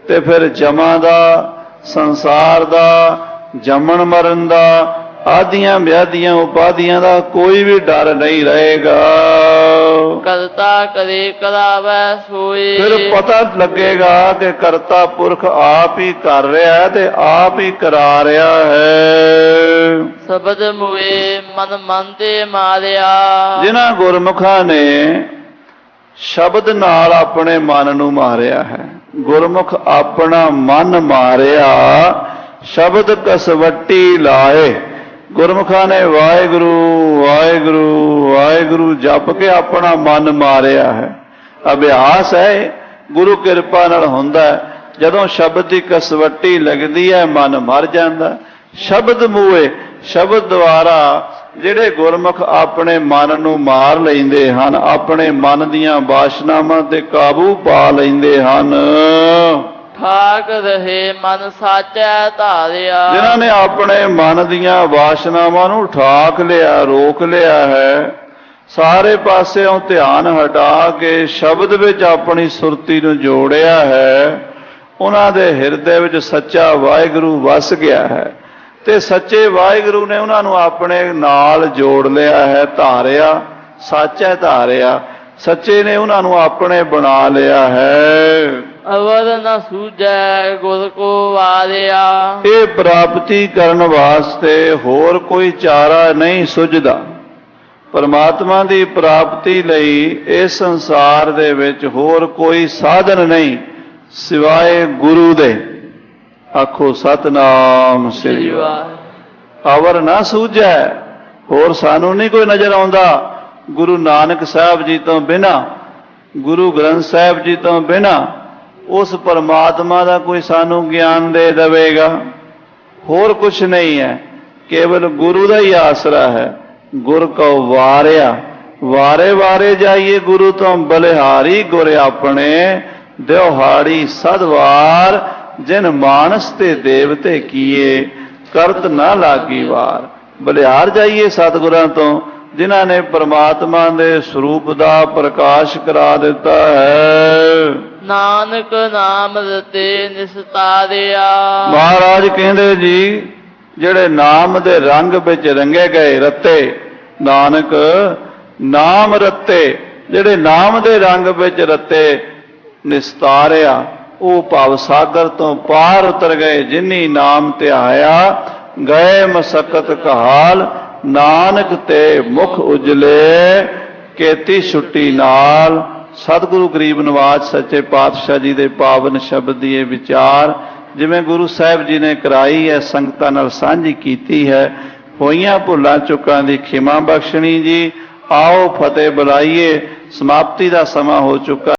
ਤੇ ਫਿਰ ਜਮਾਂ ਦਾ, ਸੰਸਾਰ ਦਾ, ਜੰਮਣ ਮਰਨ ਦਾ, ਆਦੀਆਂ ਵਿਆਦੀਆਂ ਉਪਾਧੀਆਂ ਦਾ ਕੋਈ ਵੀ ਡਰ ਨਹੀਂ ਰਹੇਗਾ। ਕਰਤਾ ਕਰੇ ਕਰਾਵੈ ਸੋਏ। ਫਿਰ ਪਤਾ ਲੱਗੇਗਾ ਕਿ ਕਰਤਾ ਪੁਰਖ ਆਪ ਹੀ ਕਰ ਰਿਹਾ ਹੈ ਤੇ ਆਪ ਹੀ ਕਰਾ ਰਿਹਾ ਹੈ। ਸ਼ਬਦ ਮੁਏ ਮਨ ਮਨ ਤੇ ਮਾਰਿਆ। ਜਿਨ੍ਹਾਂ ਗੁਰਮੁਖਾਂ ਨੇ ਸ਼ਬਦ ਨਾਲ ਆਪਣੇ ਮਨ ਨੂੰ ਮਾਰਿਆ ਹੈ, ਗੁਰਮੁਖ ਆਪਣਾ ਮਨ ਮਾਰਿਆ, ਸ਼ਬਦ ਕਸਵੱਟੀ ਲਾਏ। ਗੁਰਮੁਖਾਂ ਨੇ ਵਾਹਿਗੁਰੂ ਵਾਹਿਗੁਰੂ ਵਾਹਿਗੁਰੂ ਜਪ ਕੇ ਆਪਣਾ ਮਨ ਮਾਰਿਆ ਹੈ। ਅਭਿਆਸ ਹੈ, ਗੁਰੂ ਕਿਰਪਾ ਨਾਲ ਹੁੰਦਾ। ਜਦੋਂ ਸ਼ਬਦ ਦੀ ਕਸਵੱਟੀ ਲੱਗਦੀ ਹੈ ਮਨ ਮਰ ਜਾਂਦਾ। ਸ਼ਬਦ ਮੂਏ, ਸ਼ਬਦ ਦੁਆਰਾ ਜਿਹੜੇ ਗੁਰਮੁਖ ਆਪਣੇ ਮਨ ਨੂੰ ਮਾਰ ਲੈਂਦੇ ਹਨ, ਆਪਣੇ ਮਨ ਦੀਆਂ ਵਾਸ਼ਨਾਵਾਂ ਤੇ ਕਾਬੂ ਪਾ ਲੈਂਦੇ ਹਨ। ਠਾਕ ਰਹੇ ਮਨ ਸਾਚੈ ਧਾਰਿਆ। ਜਿਨ੍ਹਾਂ ਨੇ ਆਪਣੇ ਮਨ ਦੀਆਂ ਵਾਸ਼ਨਾਵਾਂ ਨੂੰ ਠਾਕ ਲਿਆ, ਰੋਕ ਲਿਆ ਹੈ, ਸਾਰੇ ਪਾਸਿਓਂ ਧਿਆਨ ਹਟਾ ਕੇ ਸ਼ਬਦ ਵਿੱਚ ਆਪਣੀ ਸੁਰਤੀ ਨੂੰ ਜੋੜਿਆ ਹੈ, ਉਹਨਾਂ ਦੇ ਹਿਰਦੇ ਵਿੱਚ ਸੱਚਾ ਵਾਹਿਗੁਰੂ ਵਸ ਗਿਆ ਹੈ ਤੇ ਸੱਚੇ ਵਾਹਿਗੁਰੂ ਨੇ ਉਹਨਾਂ ਨੂੰ ਆਪਣੇ ਨਾਲ ਜੋੜ ਲਿਆ ਹੈ, ਧਾਰਿਆ, ਸਾਚੈ ਧਾਰਿਆ। ਸੱਚੇ ਨੇ ਉਹਨਾਂ ਨੂੰ ਆਪਣੇ ਬਣਾ ਲਿਆ ਹੈ। ਅਵਰ ਨ ਸੂਝੈ ਗੁਰ ਕੋ ਵਾਰਿਆ। ਇਹ ਪ੍ਰਾਪਤੀ ਕਰਨ ਵਾਸਤੇ ਹੋਰ ਕੋਈ ਚਾਰਾ ਨਹੀਂ ਸੁਝਦਾ। ਪਰਮਾਤਮਾ ਦੀ ਪ੍ਰਾਪਤੀ ਲਈ ਇਸ ਸੰਸਾਰ ਦੇ ਵਿੱਚ ਹੋਰ ਕੋਈ ਸਾਧਨ ਨਹੀਂ ਸਿਵਾਏ ਗੁਰੂ ਦੇ। ਆਖੋ ਸਤਨਾਮ ਸ੍ਰੀ ਵਾਹਿਗੁਰੂ। ਅਵਰ ਨਾ ਸੂਝੈ, ਹੋਰ ਸਾਨੂੰ ਨਹੀਂ ਕੋਈ ਨਜ਼ਰ ਆਉਂਦਾ। ਗੁਰੂ ਨਾਨਕ ਸਾਹਿਬ ਜੀ ਤੋਂ ਬਿਨਾਂ, ਗੁਰੂ ਗ੍ਰੰਥ ਸਾਹਿਬ ਜੀ ਤੋਂ ਬਿਨਾਂ ਉਸ ਪਰਮਾਤਮਾ ਦਾ ਕੋਈ ਸਾਨੂੰ ਗਿਆਨ ਦੇ ਦੇਵੇਗਾ। ਹੋਰ ਕੁਛ ਨਹੀਂ ਹੈ, ਕੇਵਲ ਗੁਰੂ ਦਾ ਹੀ ਆਸਰਾ ਹੈ। ਗੁਰ ਕਉ ਵਾਰਿਆ, ਵਾਰੇ ਵਾਰੇ ਜਾਈਏ ਗੁਰੂ ਤੋਂ ਬਲਿਹਾਰੀ। ਗੁਰ ਆਪਣੇ ਦਿਹਾੜੀ ਸਦਵਾਰ, ਜਿਨ ਮਾਨਸ ਤੇ ਦੇਵਤੇ ਕੀਏ, ਕਰਤ ਨਾ ਲਾਗੀ ਵਾਰ। ਬਲਿਹਾਰ ਜਾਈਏ ਸਤਿਗੁਰਾਂ ਤੋਂ, ਜਿਨ੍ਹਾਂ ਨੇ ਪਰਮਾਤਮਾ ਦੇ ਸਰੂਪ ਦਾ ਪ੍ਰਕਾਸ਼ ਕਰਾ ਦਿੱਤਾ ਹੈ। ਨਾਨਕ ਨਾਮ ਰਤੇ ਨਿਸਤਾਰਿਆ। ਮਹਾਰਾਜ ਕਹਿੰਦੇ ਜੀ, ਜਿਹੜੇ ਨਾਮ ਦੇ ਰੰਗ ਵਿੱਚ ਰੰਗੇ ਗਏ, ਰਤੇ, ਨਾਨਕ ਨਾਮ ਰਤੇ, ਜਿਹੜੇ ਨਾਮ ਦੇ ਰੰਗ ਵਿੱਚ ਰਤੇ ਨਿਸਤਾਰਿਆ, ਉਹ ਭਵ ਸਾਗਰ ਤੋਂ ਪਾਰ ਉਤਰ ਗਏ। ਜਿਨੀ ਨਾਮ ਧਿਆਇਆ ਗਏ ਮਸਕਤ ਕਹਾਲ, ਨਾਨਕ ਤੇ ਮੁਖ ਉਜਲੇ ਕੇਤੀ ਛੁੱਟੀ ਨਾਲ। ਸਤਿਗੁਰੂ ਗਰੀਬ ਨਿਵਾਜ ਸੱਚੇ ਪਾਤਸ਼ਾਹ ਜੀ ਦੇ ਪਾਵਨ ਸ਼ਬਦ ਦੀ ਇਹ ਵਿਚਾਰ ਜਿਵੇਂ ਗੁਰੂ ਸਾਹਿਬ ਜੀ ਨੇ ਕਰਾਈ ਹੈ, ਸੰਗਤਾਂ ਨਾਲ ਸਾਂਝੀ ਕੀਤੀ ਹੈ। ਹੋਈਆਂ ਭੁੱਲਾਂ ਚੁੱਕਾਂ ਦੀ ਖਿਮਾ ਬਖਸ਼ਣੀ ਜੀ। ਆਓ ਫਤਿਹ ਬੁਲਾਈਏ। ਸਮਾਪਤੀ ਦਾ ਸਮਾਂ ਹੋ ਚੁੱਕਾ।